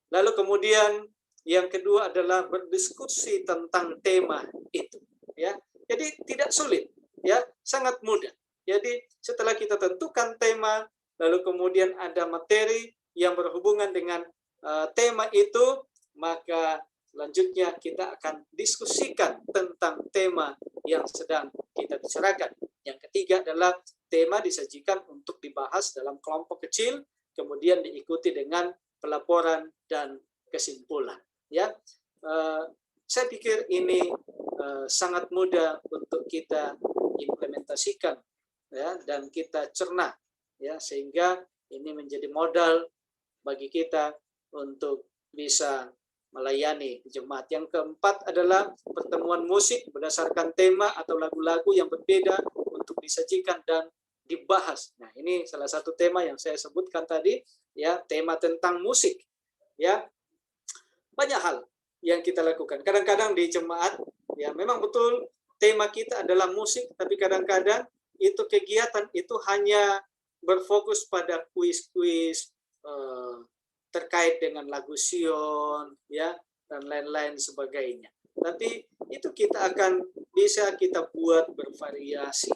Lalu kemudian yang kedua adalah berdiskusi tentang tema itu, ya. Jadi tidak sulit, ya, sangat mudah. Jadi setelah kita tentukan tema, lalu kemudian ada materi yang berhubungan dengan tema itu, maka selanjutnya kita akan diskusikan tentang tema yang sedang kita bicarakan. Yang ketiga adalah tema disajikan untuk dibahas dalam kelompok kecil, kemudian diikuti dengan pelaporan dan kesimpulan. Ya, saya pikir ini sangat mudah untuk kita implementasikan, ya, dan kita cerna, ya, sehingga ini menjadi modal bagi kita untuk bisa melayani jemaat. Yang keempat adalah pertemuan musik berdasarkan tema atau lagu-lagu yang berbeda untuk disajikan dan dibahas. Nah, ini salah satu tema yang saya sebutkan tadi, ya, tema tentang musik, ya. Banyak hal yang kita lakukan. Kadang-kadang di jemaat, ya, memang betul tema kita adalah musik, tapi kadang-kadang itu kegiatan itu hanya berfokus pada kuis-kuis terkait dengan lagu Sion, ya, dan lain-lain sebagainya. Tapi itu kita akan bisa kita buat bervariasi,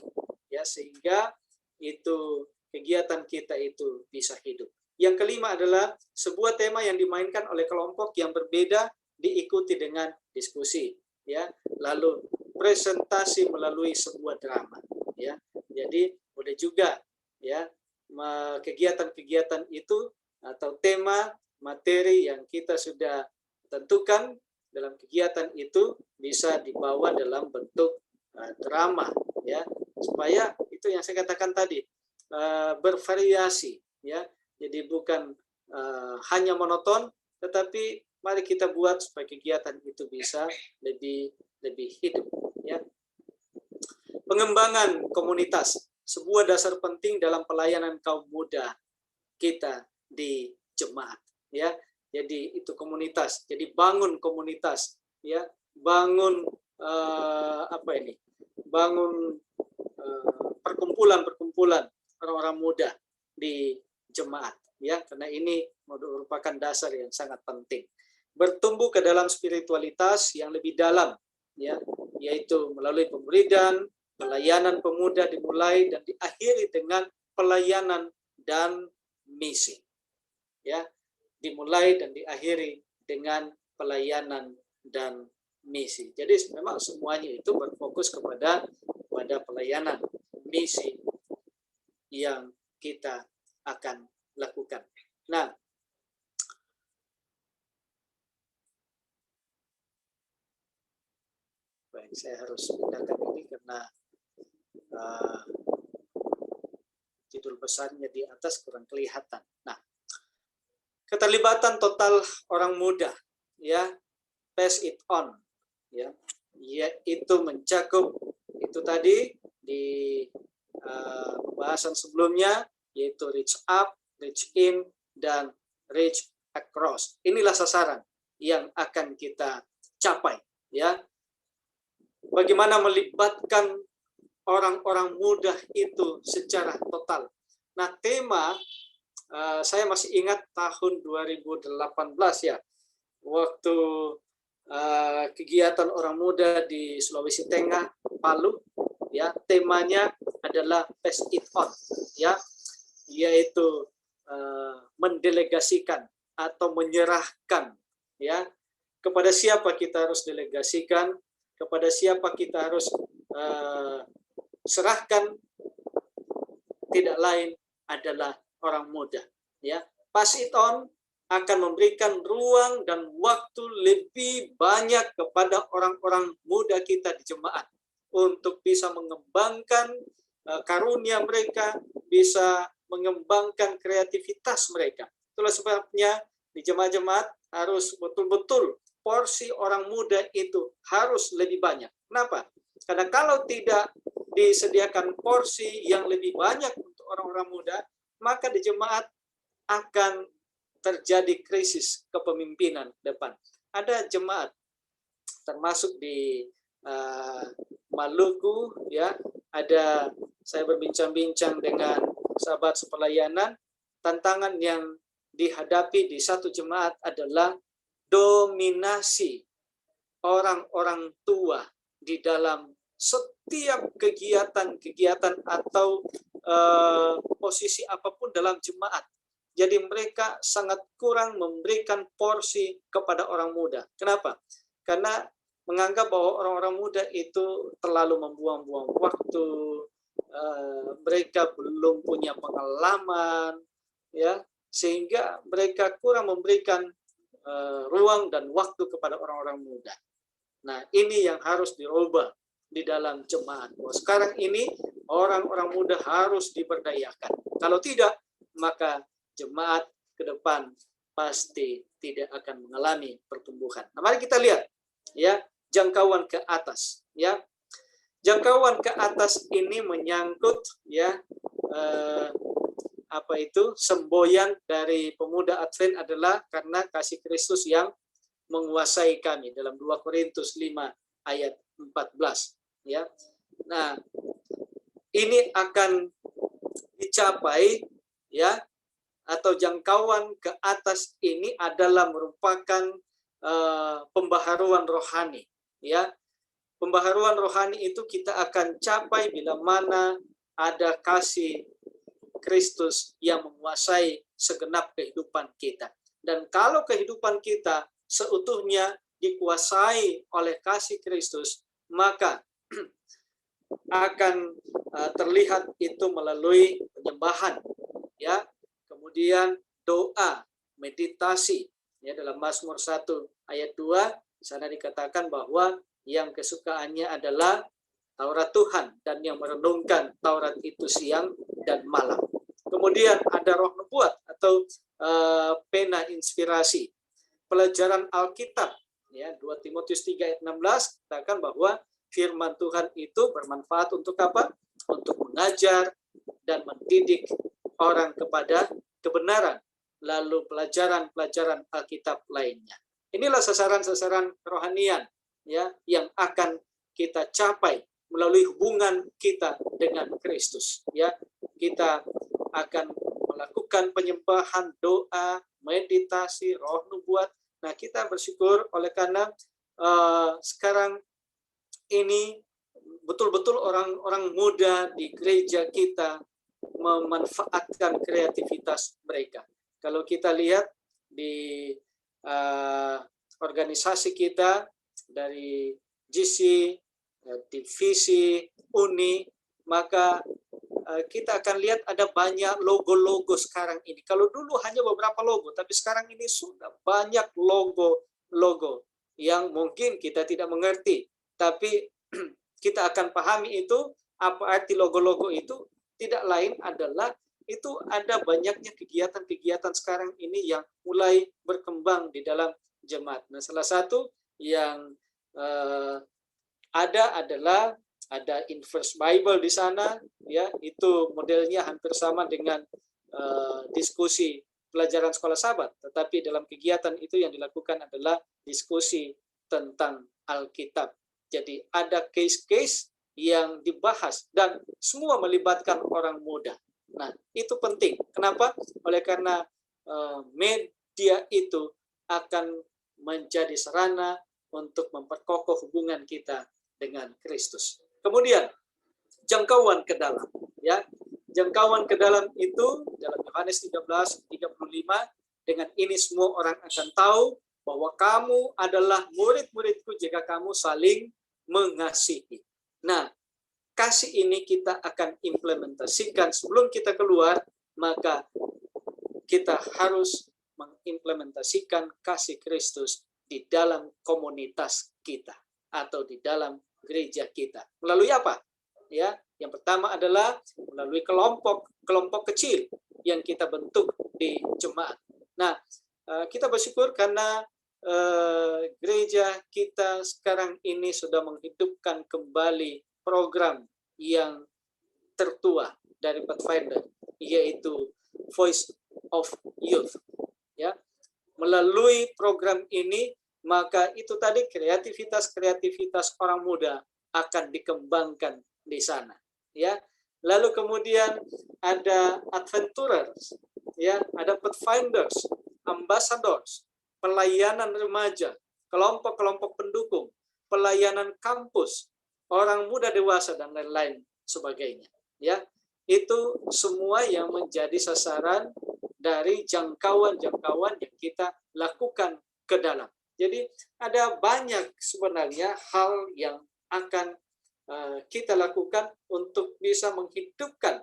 ya, sehingga itu kegiatan kita itu bisa hidup. Yang kelima adalah sebuah tema yang dimainkan oleh kelompok yang berbeda diikuti dengan diskusi, ya. Lalu presentasi melalui sebuah drama, ya. Jadi boleh juga, ya, kegiatan-kegiatan itu atau tema materi yang kita sudah tentukan dalam kegiatan itu bisa dibawa dalam bentuk drama, ya, supaya itu yang saya katakan tadi, bervariasi, ya. Jadi bukan hanya monoton, tetapi mari kita buat supaya kegiatan itu bisa lebih hidup, ya. Pengembangan komunitas, sebuah dasar penting dalam pelayanan kaum muda kita di jemaat, ya. Jadi itu komunitas. Jadi bangun komunitas, ya. Bangun bangun perkumpulan-perkumpulan orang-orang muda di jemaat, ya, karena ini merupakan dasar yang sangat penting. Bertumbuh ke dalam spiritualitas yang lebih dalam, ya, yaitu melalui pemuridan, pelayanan pemuda dimulai dan diakhiri dengan pelayanan dan misi, ya, dimulai dan diakhiri dengan pelayanan dan misi. Jadi memang semuanya itu berfokus kepada pelayanan misi yang kita akan lakukan. Nah, baik, saya harus pindahkan ini karena judul besarnya di atas kurang kelihatan. Nah, keterlibatan total orang muda, ya, pass it on, ya, yaitu mencakup itu tadi di pembahasan sebelumnya, yaitu reach up, reach in, dan reach across. Inilah sasaran yang akan kita capai, ya. Bagaimana melibatkan orang-orang muda itu secara total. Nah, tema saya masih ingat tahun 2018, ya, waktu kegiatan orang muda di Sulawesi Tengah, Palu, ya, temanya adalah pass it on, ya, yaitu mendelegasikan atau menyerahkan, ya, kepada siapa kita harus delegasikan, kepada siapa kita harus serahkan, tidak lain adalah orang muda, ya. Pass it on akan memberikan ruang dan waktu lebih banyak kepada orang-orang muda kita di jemaat untuk bisa mengembangkan karunia mereka, bisa mengembangkan kreativitas mereka. Itulah sebabnya di jemaat-jemaat harus betul-betul porsi orang muda itu harus lebih banyak. Kenapa? Karena kalau tidak disediakan porsi yang lebih banyak untuk orang-orang muda, maka di jemaat akan terjadi krisis kepemimpinan depan. Ada jemaat termasuk di Maluku, ya, ada saya berbincang-bincang dengan sahabat sepelayanan, tantangan yang dihadapi di satu jemaat adalah dominasi orang-orang tua di dalam setiap kegiatan-kegiatan atau posisi apapun dalam jemaat. Jadi mereka sangat kurang memberikan porsi kepada orang muda. Kenapa? Karena menganggap bahwa orang-orang muda itu terlalu membuang-buang waktu, mereka belum punya pengalaman, ya, sehingga mereka kurang memberikan ruang dan waktu kepada orang-orang muda. Nah, ini yang harus dirubah di dalam jemaat. Bahwa sekarang ini orang-orang muda harus diberdayakan. Kalau tidak, maka jemaat ke depan pasti tidak akan mengalami pertumbuhan. Nah, mari kita lihat, ya, jangkauan ke atas, ya. Jangkauan ke atas ini menyangkut, ya, semboyan dari pemuda Advent adalah karena kasih Kristus yang menguasai kami dalam 2 Korintus 5 ayat 14, ya. Nah, ini akan dicapai, ya, atau jangkauan ke atas ini adalah merupakan pembaharuan rohani, Ya, pembaharuan rohani itu kita akan capai bila mana ada kasih Kristus yang menguasai segenap kehidupan kita. Dan kalau kehidupan kita seutuhnya dikuasai oleh kasih Kristus, maka akan terlihat itu melalui penyembahan, ya. Kemudian doa, meditasi, ya, dalam Mazmur 1 ayat 2 di sana dikatakan bahwa yang kesukaannya adalah Taurat Tuhan dan yang merenungkan Taurat itu siang dan malam. Kemudian ada roh nubuat atau pena inspirasi. Pelajaran Alkitab, ya, 2 Timotius 3 ayat 16 katakan bahwa firman Tuhan itu bermanfaat untuk apa? Untuk mengajar dan mendidik orang kepada kebenaran. Lalu pelajaran-pelajaran Alkitab lainnya. Inilah sasaran-sasaran kerohanian, ya, yang akan kita capai melalui hubungan kita dengan Kristus. Ya, kita akan melakukan penyembahan, doa, meditasi, roh nubuat. Nah, kita bersyukur oleh karena sekarang ini betul-betul orang-orang muda di gereja kita memanfaatkan kreativitas mereka. Kalau kita lihat di organisasi kita dari GC, divisi, uni, maka kita akan lihat ada banyak logo-logo sekarang ini. Kalau dulu hanya beberapa logo, tapi sekarang ini sudah banyak logo-logo yang mungkin kita tidak mengerti. Tapi kita akan pahami itu, apa arti logo-logo itu, tidak lain adalah itu ada banyaknya kegiatan-kegiatan sekarang ini yang mulai berkembang di dalam jemaat. Nah, salah satu yang ada adalah ada Inverse Bible di sana, ya, itu modelnya hampir sama dengan diskusi pelajaran sekolah Sabat, tetapi dalam kegiatan itu yang dilakukan adalah diskusi tentang Alkitab. Jadi ada case-case yang dibahas dan semua melibatkan orang muda. Nah, itu penting. Kenapa? Oleh karena media itu akan menjadi sarana untuk memperkokoh hubungan kita dengan Kristus. Kemudian jangkauan ke dalam, ya. Jangkauan ke dalam itu dalam Yohanes 13:35, dengan ini semua orang akan tahu bahwa kamu adalah murid-muridku jika kamu saling mengasihi. Nah, kasih ini kita akan implementasikan sebelum kita keluar, maka kita harus mengimplementasikan kasih Kristus di dalam komunitas kita atau di dalam gereja kita. Melalui apa? Ya, yang pertama adalah melalui kelompok kecil yang kita bentuk di jemaat. Nah, kita bersyukur karena gereja kita sekarang ini sudah menghidupkan kembali program yang tertua dari Pathfinder, yaitu Voice of Youth. Ya, melalui program ini maka itu tadi kreativitas orang muda akan dikembangkan di sana, ya. Lalu kemudian ada adventurers, ya, ada pathfinders, ambassadors, pelayanan remaja, kelompok-kelompok pendukung, pelayanan kampus, orang muda dewasa dan lain-lain sebagainya, ya. Itu semua yang menjadi sasaran dari jangkauan-jangkauan yang kita lakukan ke dalam. Jadi ada banyak sebenarnya hal yang akan kita lakukan untuk bisa menghidupkan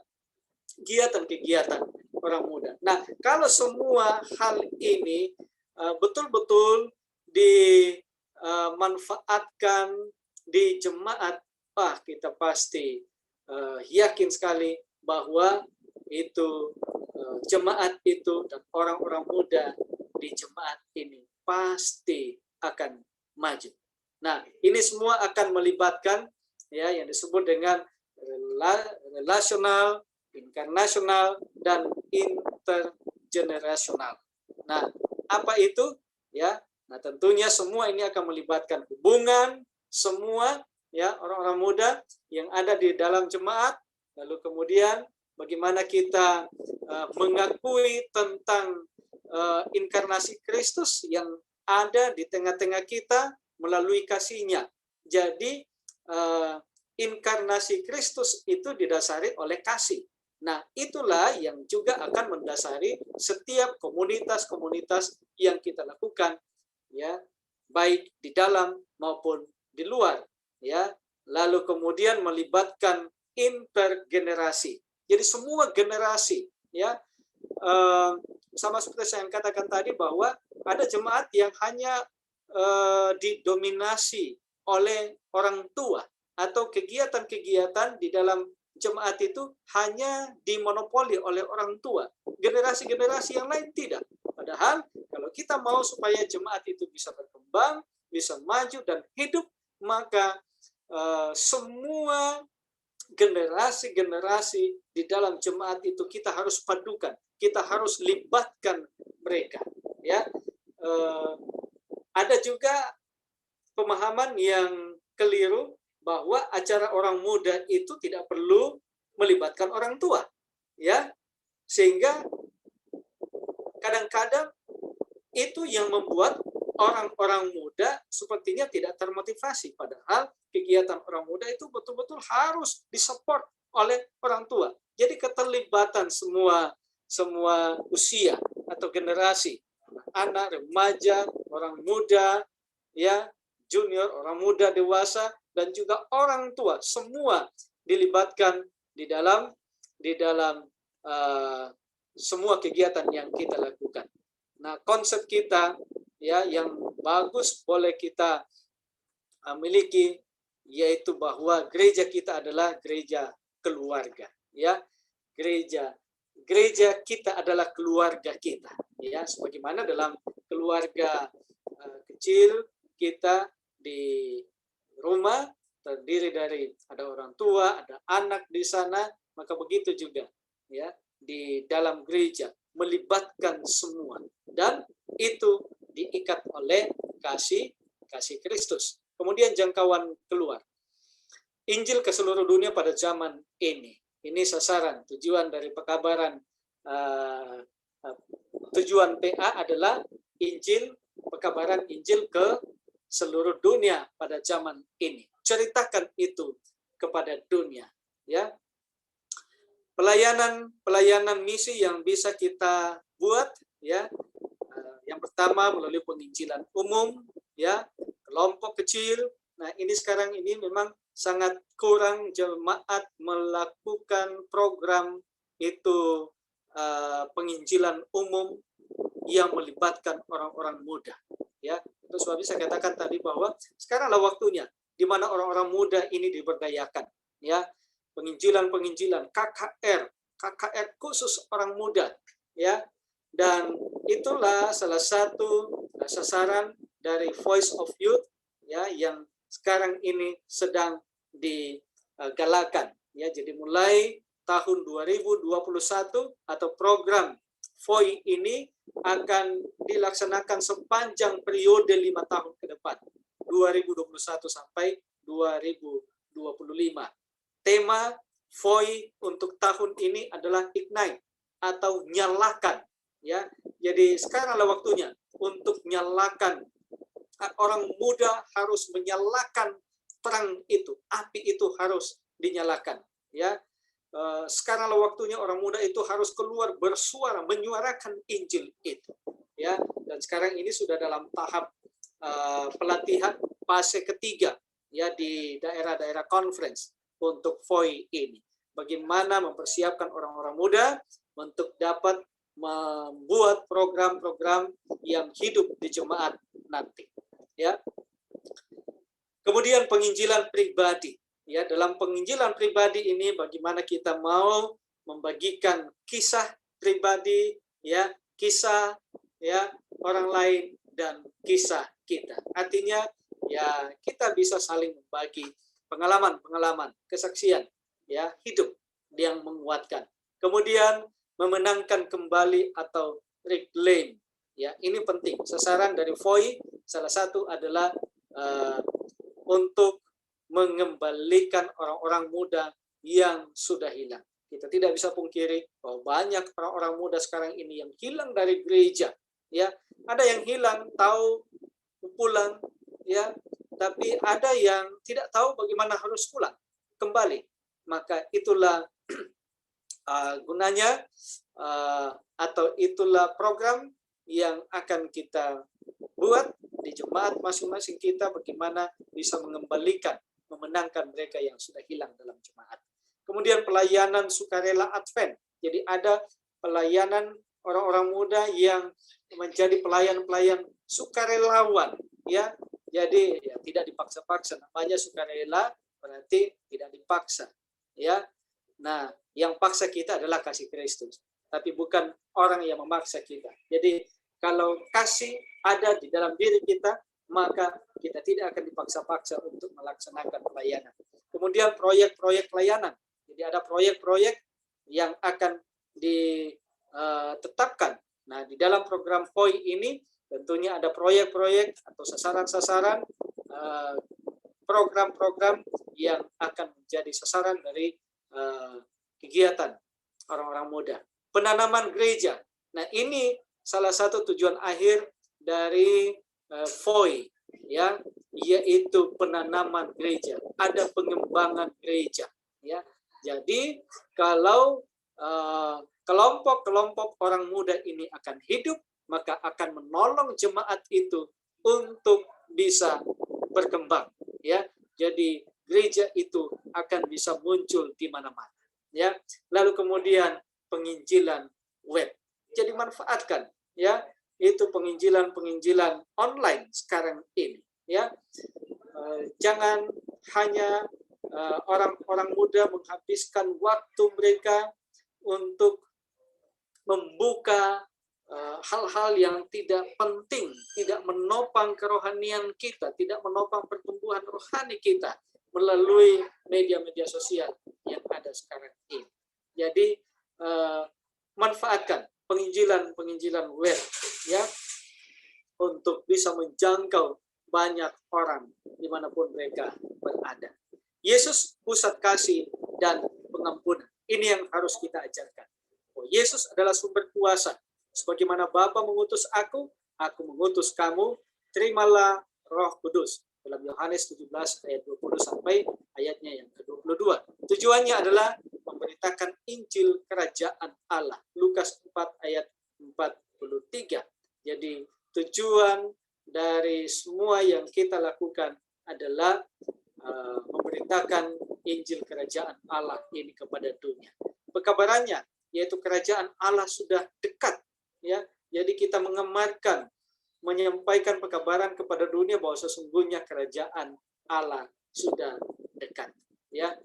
kegiatan-kegiatan orang muda. Nah, kalau semua hal ini betul-betul dimanfaatkan di jemaat, kita pasti yakin sekali bahwa itu jemaat itu dan orang-orang muda di jemaat ini pasti akan maju. Nah, ini semua akan melibatkan, ya, yang disebut dengan relasional, inkarnasional, dan intergenerasional. Nah, apa itu? Ya, nah tentunya semua ini akan melibatkan hubungan semua, ya, orang-orang muda yang ada di dalam jemaat. Lalu kemudian bagaimana kita mengakui tentang inkarnasi Kristus yang ada di tengah-tengah kita melalui kasih-Nya. Jadi inkarnasi Kristus itu didasari oleh kasih. Nah, itulah yang juga akan mendasari setiap komunitas-komunitas yang kita lakukan, ya, baik di dalam maupun di luar, ya. Lalu kemudian melibatkan intergenerasi. Jadi semua generasi, ya, sama seperti saya katakan tadi bahwa ada jemaat yang hanya didominasi oleh orang tua, atau kegiatan-kegiatan di dalam jemaat itu hanya dimonopoli oleh orang tua. Generasi-generasi yang lain tidak. Padahal kalau kita mau supaya jemaat itu bisa berkembang, bisa maju dan hidup, maka semua generasi-generasi di dalam jemaat itu kita harus padukan, kita harus libatkan mereka. Ya, ada juga pemahaman yang keliru bahwa acara orang muda itu tidak perlu melibatkan orang tua, ya, sehingga kadang-kadang itu yang membuat orang-orang muda sepertinya tidak termotivasi, padahal kegiatan orang muda itu betul-betul harus disupport oleh orang tua. Jadi keterlibatan semua usia atau generasi, anak, remaja, orang muda, ya, junior, orang muda, dewasa, dan juga orang tua, semua dilibatkan di dalam semua kegiatan yang kita lakukan. Nah, konsep kita, ya, yang bagus boleh kita miliki, yaitu bahwa gereja kita adalah gereja keluarga, ya. Gereja kita adalah keluarga kita, ya, sebagaimana dalam keluarga kecil kita di rumah terdiri dari ada orang tua, ada anak di sana, maka begitu juga, ya, di dalam gereja melibatkan semua, dan itu diikat oleh kasih Kristus. Kemudian jangkauan keluar. Injil ke seluruh dunia pada zaman ini. Ini sasaran, tujuan dari pekabaran, tujuan PA adalah Injil, pekabaran Injil ke seluruh dunia pada zaman ini. Ceritakan itu kepada dunia, ya. Pelayanan misi yang bisa kita buat, ya. Yang pertama melalui penginjilan umum, ya, kelompok kecil. Nah, ini sekarang ini memang sangat kurang jemaat melakukan program itu, penginjilan umum yang melibatkan orang-orang muda, ya. Itu sebab saya katakan tadi bahwa sekaranglah waktunya di mana orang-orang muda ini diberdayakan, ya. Penginjilan KKR khusus orang muda, ya. Dan itulah salah satu sasaran dari Voice of Youth, ya, yang sekarang ini sedang digalakan, ya. Jadi mulai tahun 2021 atau program VOI ini akan dilaksanakan sepanjang periode 5 tahun ke depan, 2021 sampai 2025. Tema VOI untuk tahun ini adalah Ignite atau nyalakan, ya. Jadi sekaranglah waktunya untuk nyalakan. Orang muda harus menyalakan terang itu, api itu harus dinyalakan, ya. Sekaranglah waktunya orang muda itu harus keluar bersuara, menyuarakan Injil itu, ya. Dan sekarang ini sudah dalam tahap pelatihan fase ketiga, ya, di daerah-daerah conference untuk VOI ini. Bagaimana mempersiapkan orang-orang muda untuk dapat membuat program-program yang hidup di jemaat nanti, ya. Kemudian penginjilan pribadi. Ya, dalam penginjilan pribadi ini bagaimana kita mau membagikan kisah pribadi, ya, kisah, ya, orang lain dan kisah kita. Artinya, ya, kita bisa saling membagi pengalaman-pengalaman, kesaksian, ya, hidup yang menguatkan. Kemudian memenangkan kembali atau reclaim, ya, ini penting. Sasaran dari VOI salah satu adalah untuk mengembalikan orang-orang muda yang sudah hilang. Kita tidak bisa pungkiri bahwa banyak orang-orang muda sekarang ini yang hilang dari gereja, ya. Ada yang hilang, tahu pulang, ya, tapi ada yang tidak tahu bagaimana harus pulang kembali. Maka itulah gunanya atau itulah program yang akan kita buat di jemaat masing-masing kita, bagaimana bisa mengembalikan, memenangkan mereka yang sudah hilang dalam jemaat. Kemudian pelayanan sukarela Advent. Jadi ada pelayanan orang-orang muda yang menjadi pelayan-pelayan sukarelawan, ya. Jadi ya, tidak dipaksa-paksa, namanya sukarela berarti tidak dipaksa, ya. Nah, yang paksa kita adalah kasih Kristus, tapi bukan orang yang memaksa kita. Jadi kalau kasih ada di dalam diri kita, maka kita tidak akan dipaksa-paksa untuk melaksanakan pelayanan. Kemudian proyek-proyek pelayanan. Jadi ada proyek-proyek yang akan ditetapkan. Nah, di dalam program POI ini tentunya ada proyek-proyek atau sasaran-sasaran, program-program yang akan menjadi sasaran dari kegiatan orang-orang muda. Penanaman gereja. Nah, ini salah satu tujuan akhir dari POI, ya, yaitu penanaman gereja. Ada pengembangan gereja, ya. Jadi kalau kelompok-kelompok orang muda ini akan hidup, maka akan menolong jemaat itu untuk bisa berkembang, ya. Jadi gereja itu akan bisa muncul di mana-mana, ya. Lalu kemudian penginjilan web. Jadi manfaatkan, ya, itu penginjilan online sekarang ini, ya. Jangan hanya orang-orang muda menghabiskan waktu mereka untuk membuka hal-hal yang tidak penting, tidak menopang kerohanian kita, tidak menopang pertumbuhan rohani kita melalui media-media sosial yang ada sekarang ini. Jadi manfaatkan penginjilan web, ya, untuk bisa menjangkau banyak orang dimanapun mereka berada. Yesus pusat kasih dan pengampunan. Ini yang harus kita ajarkan. Oh, Yesus adalah sumber kuasa. Sebagaimana Bapa mengutus aku mengutus kamu. Terimalah Roh Kudus. Dalam Yohanes 17 ayat 20 sampai ayatnya yang ke-22. Tujuannya adalah memberitakan Injil Kerajaan Allah. Lukas 4 ayat 43. Jadi tujuan dari semua yang kita lakukan adalah memberitakan Injil Kerajaan Allah ini kepada dunia. Pekabarannya yaitu kerajaan Allah sudah dekat, ya. Jadi kita mengemarkan, menyampaikan pekabaran kepada dunia bahwa sesungguhnya kerajaan Allah sudah dekat, ya.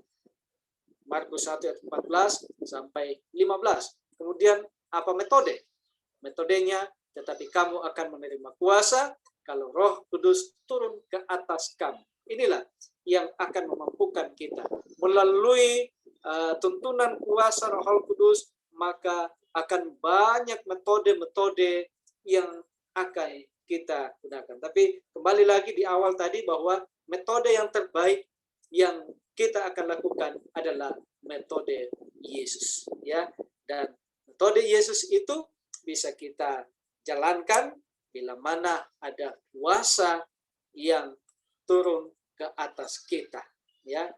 Markus 1 ayat 14 sampai 15. Kemudian apa metode? Metodenya, tetapi kamu akan menerima kuasa kalau Roh Kudus turun ke atas kamu. Inilah yang akan memampukan kita melalui tuntunan kuasa Roh Kudus, maka akan banyak metode-metode yang akan kita gunakan. Tapi kembali lagi di awal tadi bahwa metode yang terbaik yang kita akan lakukan adalah metode Yesus, ya. Dan metode Yesus itu bisa kita jalankan bila mana ada kuasa yang turun ke atas kita, ya.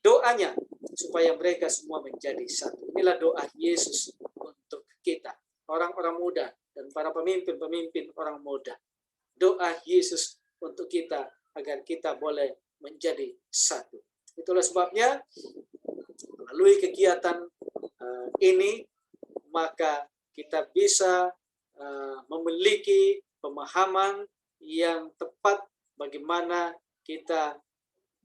Doanya supaya mereka semua menjadi satu. Inilah doa Yesus untuk kita, orang-orang muda dan para pemimpin-pemimpin orang muda. Doa Yesus untuk kita agar kita boleh menjadi satu. Itulah sebabnya melalui kegiatan ini maka kita bisa memiliki pemahaman yang tepat bagaimana kita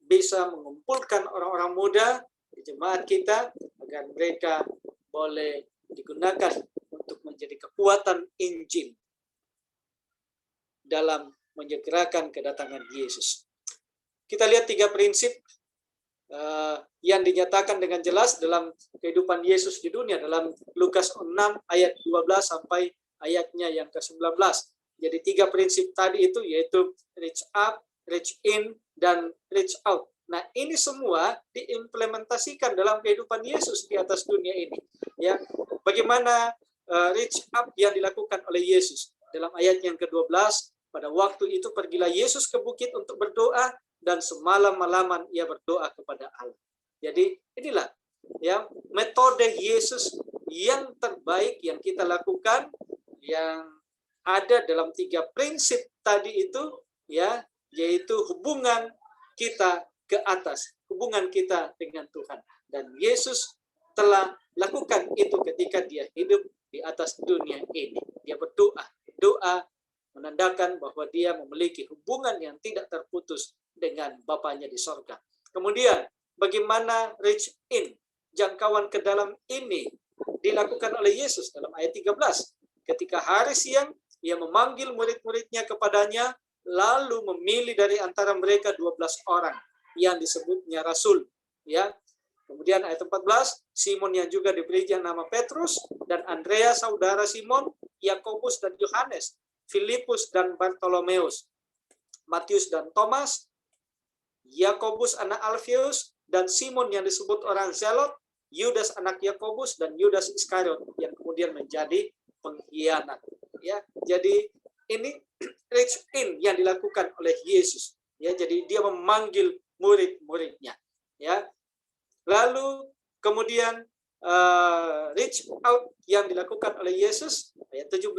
bisa mengumpulkan orang-orang muda di jemaat kita agar mereka boleh digunakan untuk menjadi kekuatan Injil dalam menyegerakan kedatangan Yesus. Kita lihat 3 prinsip yang dinyatakan dengan jelas dalam kehidupan Yesus di dunia dalam Lukas 6 ayat 12 sampai ayatnya yang ke-19. Jadi 3 prinsip tadi itu yaitu reach up, reach in, dan reach out. Nah, ini semua diimplementasikan dalam kehidupan Yesus di atas dunia ini. Ya, bagaimana reach up yang dilakukan oleh Yesus dalam ayat yang ke-12, Pada waktu itu pergilah Yesus ke bukit untuk berdoa, dan semalam-malaman ia berdoa kepada Allah. Jadi inilah ya metode Yesus yang terbaik yang kita lakukan, yang ada dalam 3 prinsip tadi itu, ya, yaitu hubungan kita ke atas, hubungan kita dengan Tuhan. Dan Yesus telah lakukan itu ketika dia hidup di atas dunia ini. Dia berdoa, doa menandakan bahwa dia memiliki hubungan yang tidak terputus dengan Bapanya di sorga. Kemudian bagaimana reach in, jangkauan ke dalam ini dilakukan oleh Yesus dalam ayat 13. Ketika hari siang, ia memanggil murid-muridnya kepadanya, lalu memilih dari antara mereka 12 orang yang disebutnya rasul. Ya. Kemudian ayat 14, Simon yang juga diberikan nama Petrus, dan Andreas saudara Simon, Yakobus dan Yohanes, Filipus dan Bartolomeus, Matius dan Thomas, Yakobus anak Alfius, dan Simon yang disebut orang Zelot, Yudas anak Yakobus, dan Yudas Iskariot yang kemudian menjadi pengkhianat. Ya, jadi ini reach in yang dilakukan oleh Yesus. Ya, jadi dia memanggil murid-muridnya. Ya, lalu kemudian reach out yang dilakukan oleh Yesus ayat 17,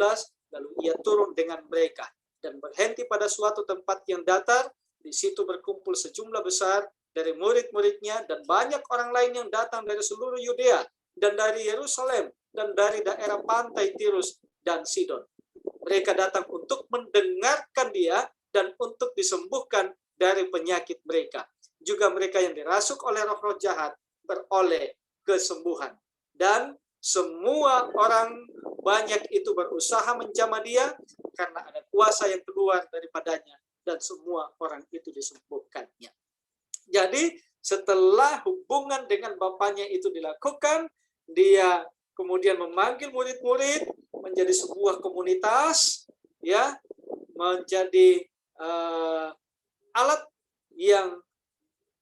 lalu ia turun dengan mereka dan berhenti pada suatu tempat yang datar. Di situ berkumpul sejumlah besar dari murid-muridnya dan banyak orang lain yang datang dari seluruh Yudea dan dari Yerusalem dan dari daerah pantai Tirus dan Sidon. Mereka datang untuk mendengarkan dia dan untuk disembuhkan dari penyakit mereka. Juga mereka yang dirasuk oleh roh-roh jahat beroleh kesembuhan. Dan semua orang banyak itu berusaha menjamah dia karena ada kuasa yang keluar daripadanya, dan semua orang itu disembuhkannya. Jadi setelah hubungan dengan Bapaknya itu dilakukan, dia kemudian memanggil murid-murid menjadi sebuah komunitas, ya, menjadi alat yang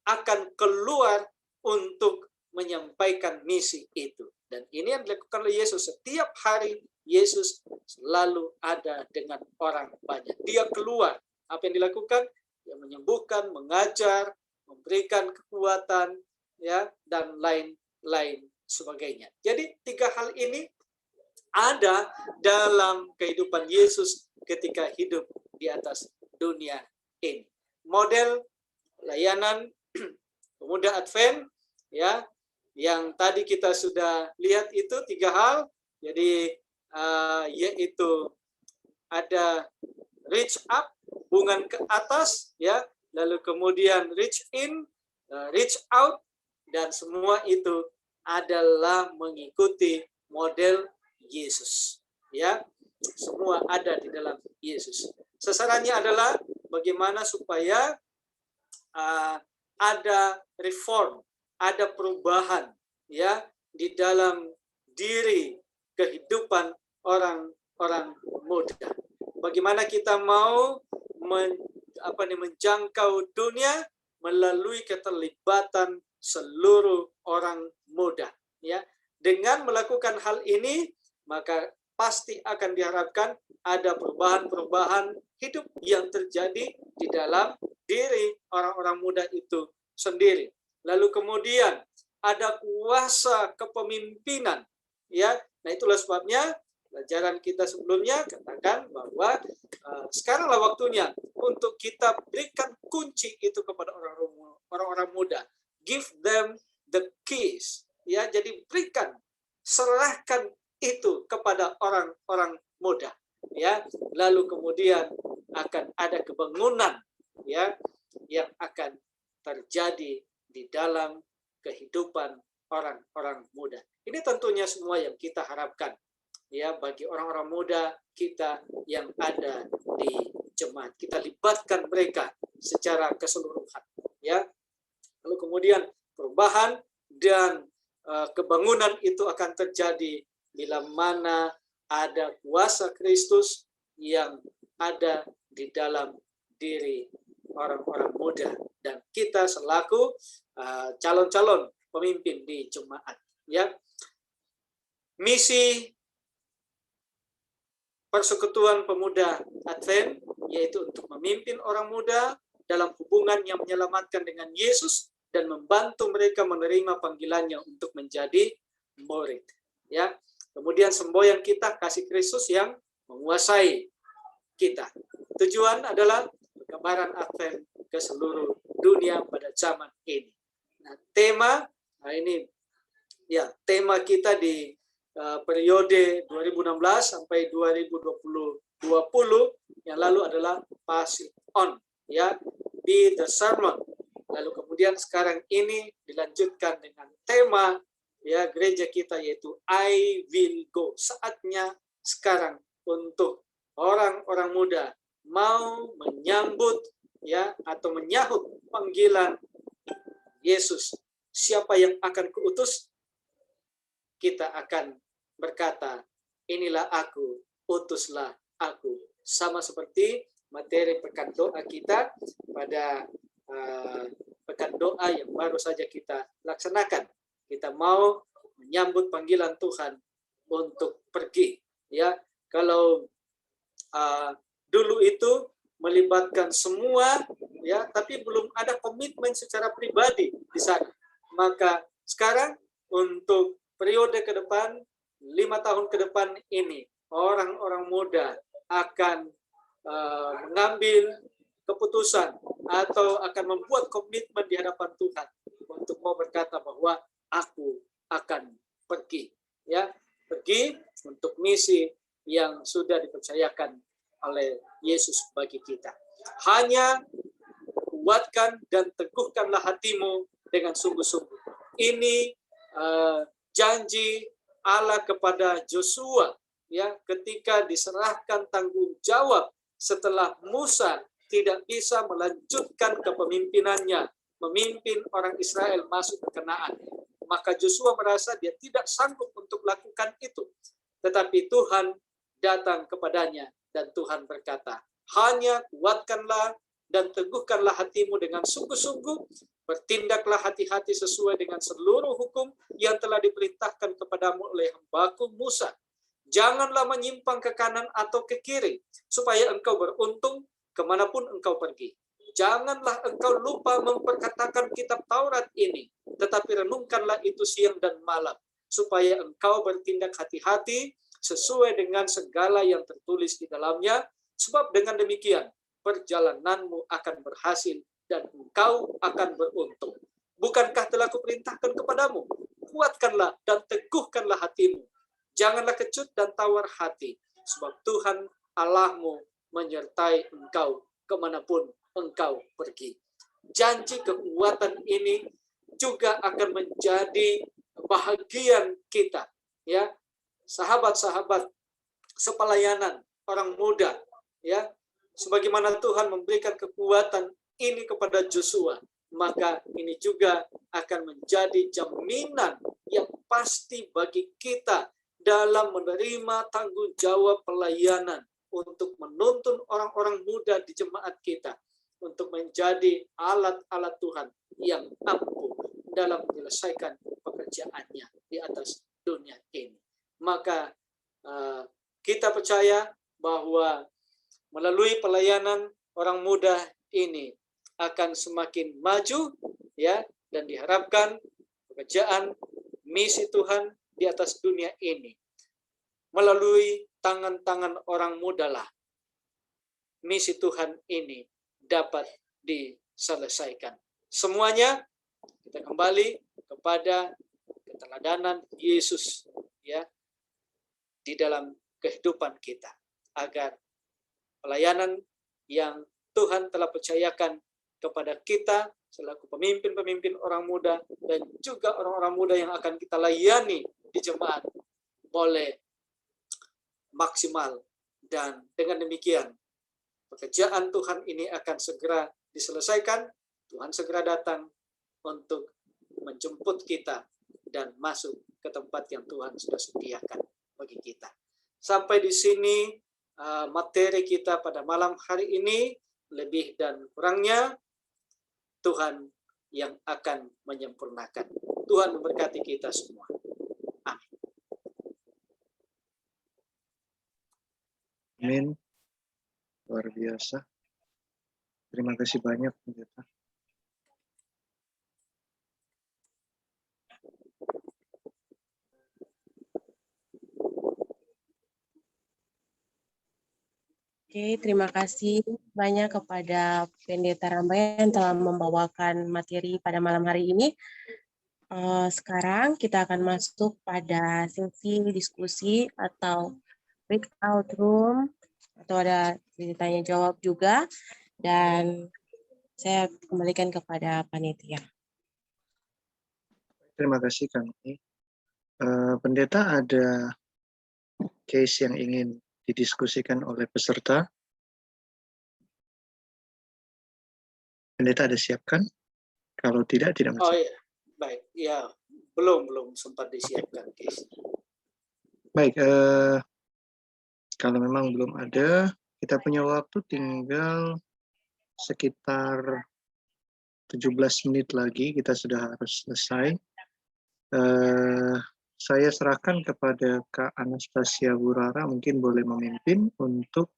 akan keluar untuk menyampaikan misi itu. Dan ini yang dilakukan oleh Yesus. Setiap hari Yesus selalu ada dengan orang banyak. Dia keluar. Apa yang dilakukan? Dia menyembuhkan, mengajar, memberikan kekuatan, ya, dan lain-lain sebagainya. Jadi 3 hal ini ada dalam kehidupan Yesus ketika hidup di atas dunia ini. Model layanan pemuda Advent, ya, yang tadi kita sudah lihat itu 3 hal. Jadi yaitu ada reach up, hubungan ke atas, ya, lalu kemudian reach in, reach out, dan semua itu adalah mengikuti model Yesus. Ya, semua ada di dalam Yesus. Sasarannya adalah bagaimana supaya ada reform, ada perubahan, ya, di dalam diri kehidupan orang-orang muda. Bagaimana kita mau menjangkau dunia melalui keterlibatan seluruh orang muda, ya. Dengan melakukan hal ini, maka pasti akan diharapkan ada perubahan-perubahan hidup yang terjadi di dalam diri orang-orang muda itu sendiri. Lalu kemudian ada kuasa kepemimpinan, ya. Nah, itulah sebabnya pelajaran kita sebelumnya katakan bahwa sekaranglah waktunya untuk kita berikan kunci itu kepada orang-orang muda. Give them the keys. Ya, jadi berikan, serahkan itu kepada orang-orang muda. Ya, lalu kemudian akan ada kebangunan, ya, yang akan terjadi di dalam kehidupan orang-orang muda. Ini tentunya semua yang kita harapkan, ya, bagi orang-orang muda kita yang ada di jemaat. Kita libatkan mereka secara keseluruhan, ya. Lalu kemudian perubahan dan kebangunan itu akan terjadi bila mana ada kuasa Kristus yang ada di dalam diri orang-orang muda, dan kita selaku calon-calon pemimpin di jemaat, ya. Misi Persekutuan Pemuda Advent yaitu untuk memimpin orang muda dalam hubungan yang menyelamatkan dengan Yesus dan membantu mereka menerima panggilannya untuk menjadi murid. Ya, kemudian semboyan kita kasih Kristus yang menguasai kita. Tujuan adalah gambaran Advent ke seluruh dunia pada zaman ini. Nah, tema ini ya tema kita di periode 2016 sampai 2020 yang lalu adalah Pass It On, ya, Be the Sermon. Lalu kemudian sekarang ini dilanjutkan dengan tema ya gereja kita, yaitu I Will Go. Saatnya sekarang untuk orang-orang muda mau menyambut ya atau menyahut panggilan Yesus. Siapa yang akan kuutus? Kita akan berkata, inilah aku, utuslah aku. Sama seperti materi pekan doa kita pada pekan doa yang baru saja kita laksanakan. Kita mau menyambut panggilan Tuhan untuk pergi. Ya, kalau dulu itu melibatkan semua, ya, tapi belum ada komitmen secara pribadi di sana. Maka sekarang untuk periode ke depan, 5 tahun ke depan ini, orang-orang muda akan mengambil keputusan atau akan membuat komitmen di hadapan Tuhan untuk mau berkata bahwa aku akan pergi, ya, pergi untuk misi yang sudah dipercayakan oleh Yesus bagi kita. Hanya kuatkan dan teguhkanlah hatimu dengan sungguh-sungguh. Ini janji Allah kepada Joshua, ya, ketika diserahkan tanggung jawab setelah Musa tidak bisa melanjutkan kepemimpinannya, memimpin orang Israel masuk ke Kanaan. Maka Joshua merasa dia tidak sanggup untuk lakukan itu. Tetapi Tuhan datang kepadanya dan Tuhan berkata, hanya kuatkanlah dan teguhkanlah hatimu dengan sungguh-sungguh, bertindaklah hati-hati sesuai dengan seluruh hukum yang telah diperintahkan kepadamu oleh hambaku Musa. Janganlah menyimpang ke kanan atau ke kiri, supaya engkau beruntung kemanapun engkau pergi. Janganlah engkau lupa memperkatakan kitab Taurat ini, tetapi renungkanlah itu siang dan malam, supaya engkau bertindak hati-hati sesuai dengan segala yang tertulis di dalamnya, sebab dengan demikian perjalananmu akan berhasil dan engkau akan beruntung. Bukankah telah kuperintahkan kepadamu? Kuatkanlah dan teguhkanlah hatimu. Janganlah kecut dan tawar hati, sebab Tuhan Allahmu menyertai engkau kemanapun engkau pergi. Janji kekuatan ini juga akan menjadi bahagian kita, ya, sahabat-sahabat sepelayanan orang muda, ya, sebagaimana Tuhan memberikan kekuatan ini kepada Joshua, maka ini juga akan menjadi jaminan yang pasti bagi kita dalam menerima tanggung jawab pelayanan untuk menuntun orang-orang muda di jemaat kita untuk menjadi alat-alat Tuhan yang ampuh dalam menyelesaikan pekerjaannya di atas dunia ini. Maka kita percaya bahwa melalui pelayanan orang muda ini akan semakin maju, ya, dan diharapkan pekerjaan misi Tuhan di atas dunia ini melalui tangan-tangan orang muda lah misi Tuhan ini dapat diselesaikan. Semuanya kita kembali kepada keteladanan Yesus, ya, di dalam kehidupan kita, agar pelayanan yang Tuhan telah percayakan kepada kita selaku pemimpin-pemimpin orang muda dan juga orang-orang muda yang akan kita layani di jemaat boleh maksimal, dan dengan demikian pekerjaan Tuhan ini akan segera diselesaikan. Tuhan segera datang untuk menjemput kita dan masuk ke tempat yang Tuhan sudah sediakan bagi kita. Sampai di sini materi kita pada malam hari ini. Lebih dan kurangnya Tuhan yang akan menyempurnakan. Tuhan memberkati kita semua. Amin. Amin. Luar biasa. Terima kasih banyak, pendeta. Oke, terima kasih banyak kepada Pendeta Ramba yang telah membawakan materi pada malam hari ini. Sekarang kita akan masuk pada sesi diskusi atau breakout room, atau ada sesi tanya jawab juga, dan saya kembalikan kepada panitia. Terima kasih kami. Pendeta, ada case yang ingin didiskusikan oleh peserta. Pendeta ada siapkan? Kalau tidak, tidak Oh masalah. ya, baik. Ya, belum sempat disiapkan case. Baik, kalau memang belum ada, kita punya waktu tinggal sekitar 17 menit lagi, kita sudah harus selesai. Saya serahkan kepada Kak Anastasia Burara, mungkin boleh memimpin untuk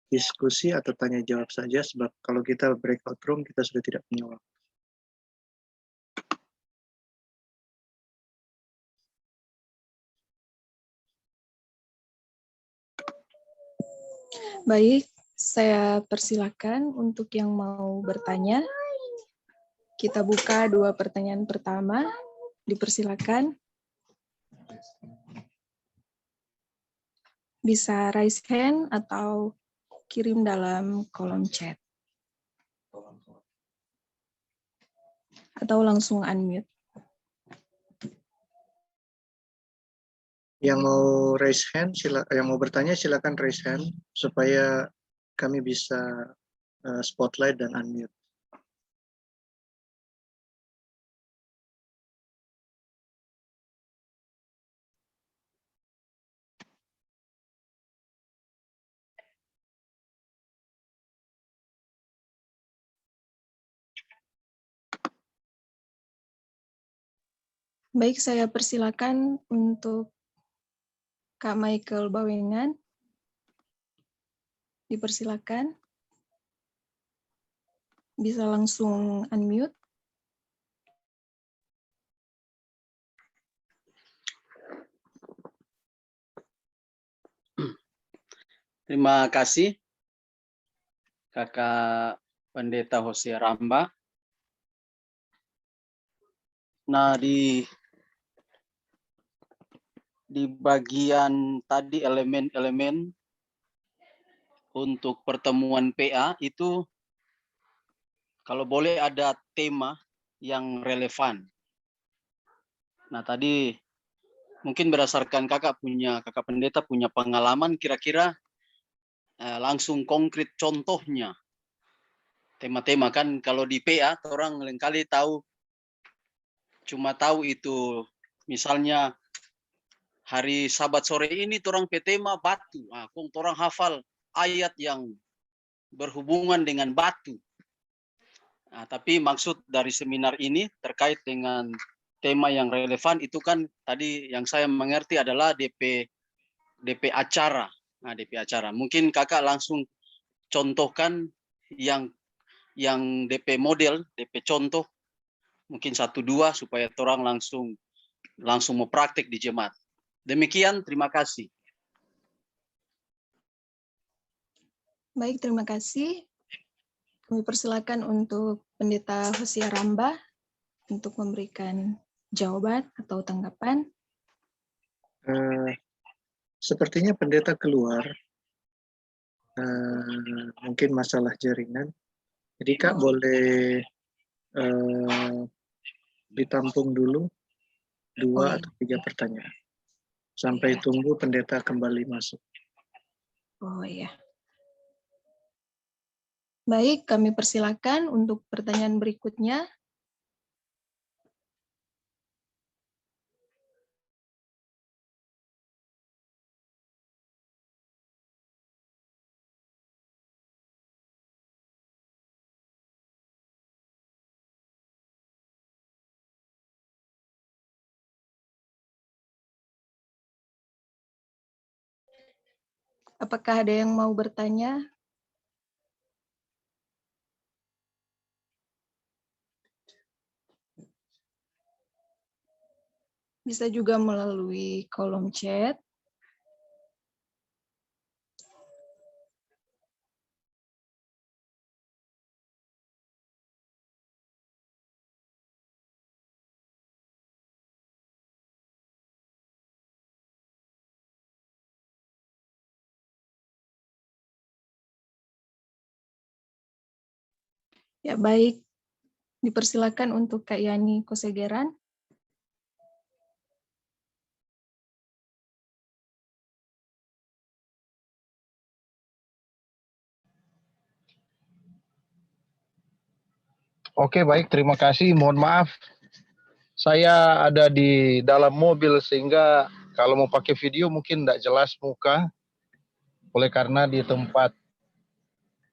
diskusi atau tanya jawab saja, sebab kalau kita breakout room, kita sudah tidak punya waktu. Baik, saya persilakan untuk yang mau bertanya. Kita buka 2 pertanyaan pertama. Dipersilakan. Bisa raise hand atau kirim dalam kolom chat. Atau langsung unmute. Yang mau raise hand, yang mau bertanya silakan raise hand supaya kami bisa spotlight dan unmute. Baik, saya persilakan untuk Kak Michael Bawengan. Dipersilakan. Bisa langsung unmute. Terima kasih, Kakak Pendeta Hosea Ramba. Nah, di bagian tadi elemen-elemen untuk pertemuan PA itu, kalau boleh ada tema yang relevan. Nah, tadi mungkin berdasarkan kakak pendeta punya pengalaman, kira-kira langsung konkret contohnya. Tema-tema kan kalau di PA orang lain tahu, cuma tahu itu misalnya hari Sabat sore ini orang tema batu. Nah, orang hafal ayat yang berhubungan dengan batu. Nah, tapi maksud dari seminar ini terkait dengan tema yang relevan itu kan tadi yang saya mengerti adalah DP acara. Nah, DP acara. Mungkin kakak langsung contohkan yang DP model, DP contoh, mungkin 1-2 supaya orang langsung mau praktek di jemaat. Demikian, terima kasih. Baik, terima kasih. Kami persilakan untuk Pendeta Hosea Ramba untuk memberikan jawaban atau tanggapan. Sepertinya pendeta keluar, mungkin masalah jaringan. Jadi Kak boleh ditampung dulu 2 atau 3 pertanyaan. Sampai tunggu pendeta kembali masuk. Oh iya. Baik, kami persilakan untuk pertanyaan berikutnya. Apakah ada yang mau bertanya? Bisa juga melalui kolom chat. Ya, baik. Dipersilakan untuk Kak Yani Kosegeran. Oke, baik. Terima kasih. Mohon maaf, saya ada di dalam mobil sehingga kalau mau pakai video mungkin tidak jelas muka. Oleh karena di tempat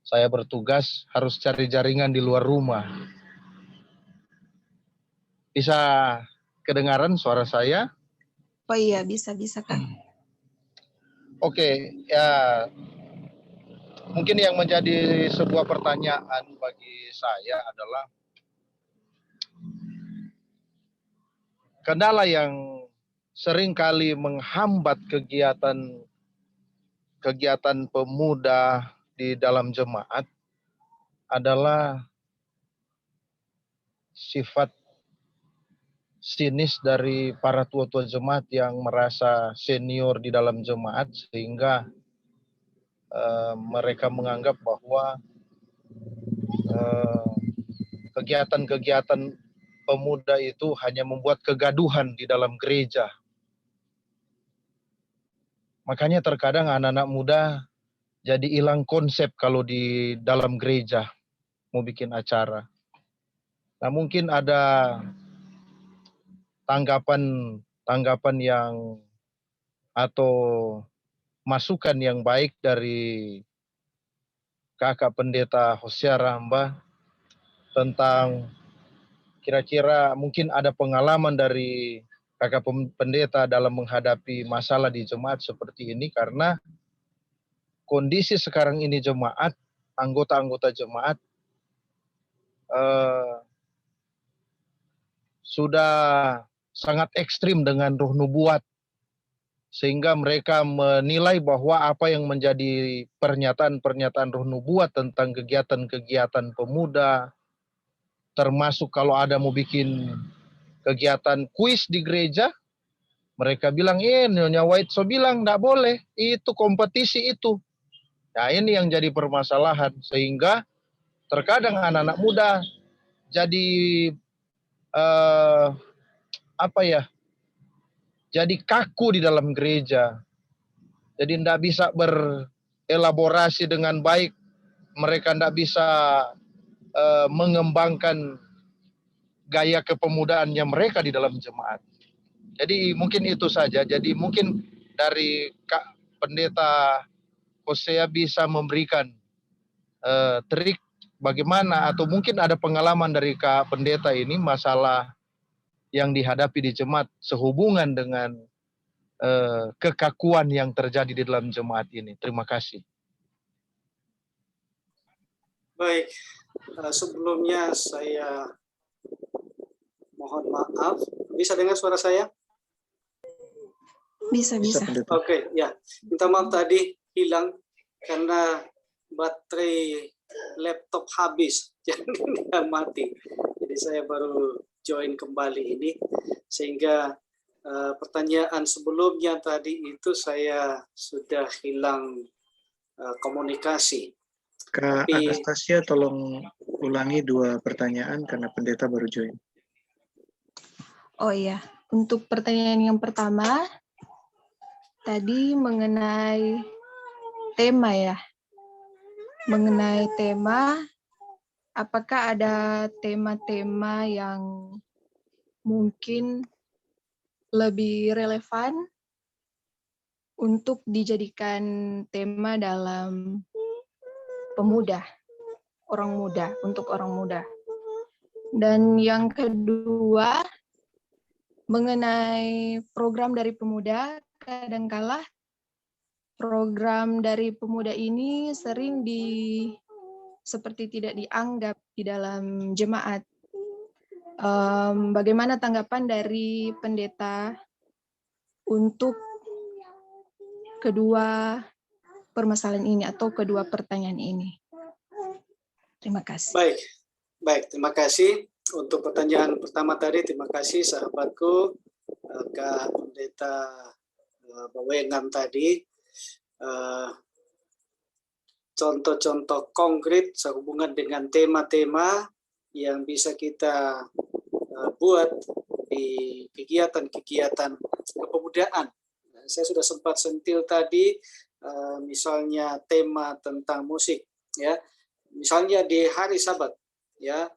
saya bertugas harus cari jaringan di luar rumah. Bisa kedengaran suara saya? Oh iya, bisa Kak. Oke, ya mungkin yang menjadi sebuah pertanyaan bagi saya adalah kendala yang seringkali menghambat kegiatan pemuda di dalam jemaat adalah sifat sinis dari para tua-tua jemaat yang merasa senior di dalam jemaat sehingga mereka menganggap bahwa kegiatan-kegiatan pemuda itu hanya membuat kegaduhan di dalam gereja. Makanya terkadang anak-anak muda jadi hilang konsep kalau di dalam gereja mau bikin acara. Nah, mungkin ada tanggapan yang atau masukan yang baik dari Kakak Pendeta Hosea Ramba tentang kira-kira mungkin ada pengalaman dari Kakak Pendeta dalam menghadapi masalah di jemaat seperti ini, karena kondisi sekarang ini jemaat, anggota-anggota jemaat sudah sangat ekstrim dengan roh nubuat, sehingga mereka menilai bahwa apa yang menjadi pernyataan-pernyataan roh nubuat tentang kegiatan-kegiatan pemuda, termasuk kalau ada mau bikin kegiatan kuis di gereja, mereka bilang, Nyonya White so bilang tidak boleh, itu kompetisi itu. Nah, ini yang jadi permasalahan, sehingga terkadang anak-anak muda jadi jadi kaku di dalam gereja. Jadi tidak bisa berelaborasi dengan baik, mereka tidak bisa mengembangkan gaya kepemudaannya mereka di dalam jemaat. Jadi mungkin itu saja. Jadi mungkin dari Kak Pendeta Hosea bisa memberikan trik bagaimana, atau mungkin ada pengalaman dari Kak Pendeta ini masalah yang dihadapi di jemaat sehubungan dengan kekakuan yang terjadi di dalam jemaat ini. Terima kasih. Baik, sebelumnya saya mohon maaf. Bisa dengar suara saya? Bisa. Oke, ya. Minta maaf tadi hilang karena baterai laptop habis, jadi dia mati. Jadi saya baru join kembali ini, sehingga pertanyaan sebelumnya tadi itu saya sudah hilang komunikasi. Kak Anastasia, tolong ulangi 2 pertanyaan karena pendeta baru join. Oh iya, untuk pertanyaan yang pertama, tadi mengenai tema ya. Mengenai tema, apakah ada tema-tema yang mungkin lebih relevan untuk dijadikan tema dalam pemuda, untuk orang muda. Dan yang kedua, mengenai program dari pemuda, kadangkala program dari pemuda ini sering seperti tidak dianggap di dalam jemaat. Bagaimana tanggapan dari pendeta untuk kedua permasalahan ini atau kedua pertanyaan ini? Terima kasih. Baik, terima kasih untuk pertanyaan pertama tadi. Terima kasih sahabatku Kak Pendeta Bawengam tadi. Contoh-contoh konkret sehubungan dengan tema-tema yang bisa kita buat di kegiatan-kegiatan kepemudaan. Saya sudah sempat sentil tadi, misalnya tema tentang musik, ya. Misalnya di hari Sabat, ya,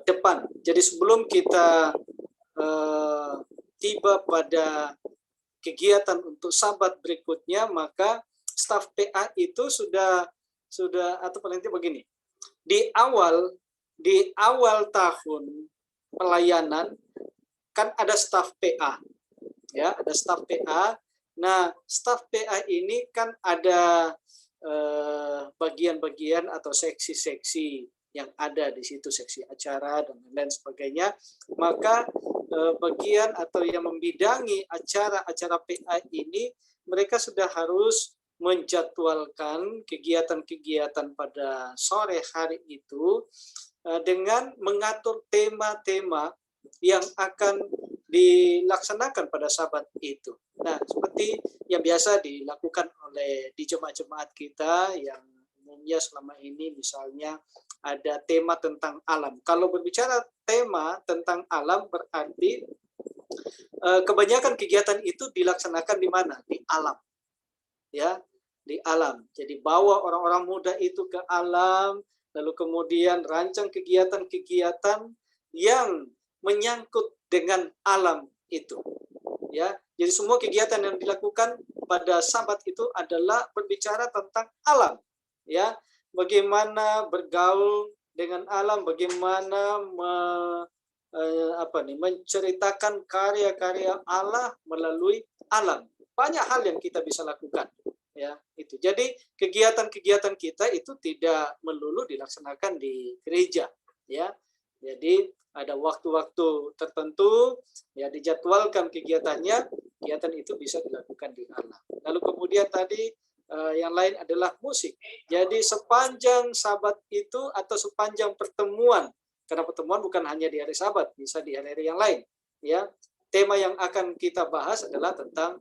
depan. Jadi sebelum kita tiba pada kegiatan untuk Sabat berikutnya, maka staf PA itu sudah atau paling tidak begini. Di awal tahun pelayanan kan ada staf PA. Ya, ada staf PA. Nah, staf PA ini kan ada bagian-bagian atau seksi-seksi yang ada di situ, seksi acara dan lain sebagainya. Maka bagian atau yang membidangi acara-acara PA ini, mereka sudah harus menjadwalkan kegiatan-kegiatan pada sore hari itu dengan mengatur tema-tema yang akan dilaksanakan pada Sabat itu. Nah, seperti yang biasa dilakukan oleh di jemaat-jemaat kita yang umumnya selama ini, misalnya ada tema tentang alam. Kalau berbicara tema tentang alam berarti kebanyakan kegiatan itu dilaksanakan di mana? Di alam. Ya, di alam. Jadi bawa orang-orang muda itu ke alam, lalu kemudian rancang kegiatan-kegiatan yang menyangkut dengan alam itu. Ya, jadi semua kegiatan yang dilakukan pada Sabat itu adalah berbicara tentang alam. Ya, bagaimana bergaul dengan alam, bagaimana menceritakan karya-karya Allah melalui alam. Banyak hal yang kita bisa lakukan. Ya, itu. Jadi kegiatan-kegiatan kita itu tidak melulu dilaksanakan di gereja. Ya, jadi ada waktu-waktu tertentu ya dijadwalkan kegiatannya, kegiatan itu bisa dilakukan di alam. Lalu kemudian tadi yang lain adalah musik. Jadi sepanjang Sabat itu atau sepanjang pertemuan, karena pertemuan bukan hanya di hari Sabat, bisa di hari-hari yang lain. Ya, tema yang akan kita bahas adalah tentang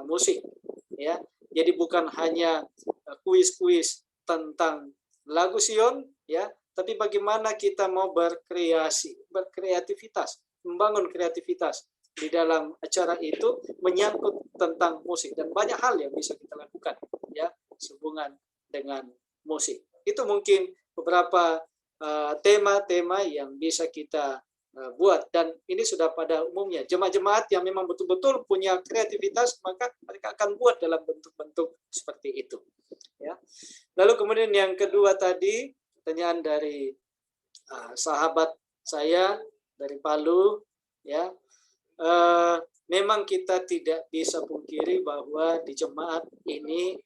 musik. Ya, jadi bukan hanya kuis-kuis tentang lagu Sion, ya, tapi bagaimana kita mau berkreativitas, membangun kreativitas di dalam acara itu menyangkut tentang musik, dan banyak hal yang bisa kita lakukan ya sehubungan dengan musik. Itu mungkin beberapa tema-tema yang bisa kita buat, dan ini sudah pada umumnya jemaat-jemaat yang memang betul-betul punya kreativitas, maka mereka akan buat dalam bentuk-bentuk seperti itu ya. Lalu kemudian yang kedua tadi, pertanyaan dari sahabat saya dari Palu ya, memang kita tidak bisa pungkiri bahwa di jemaat ini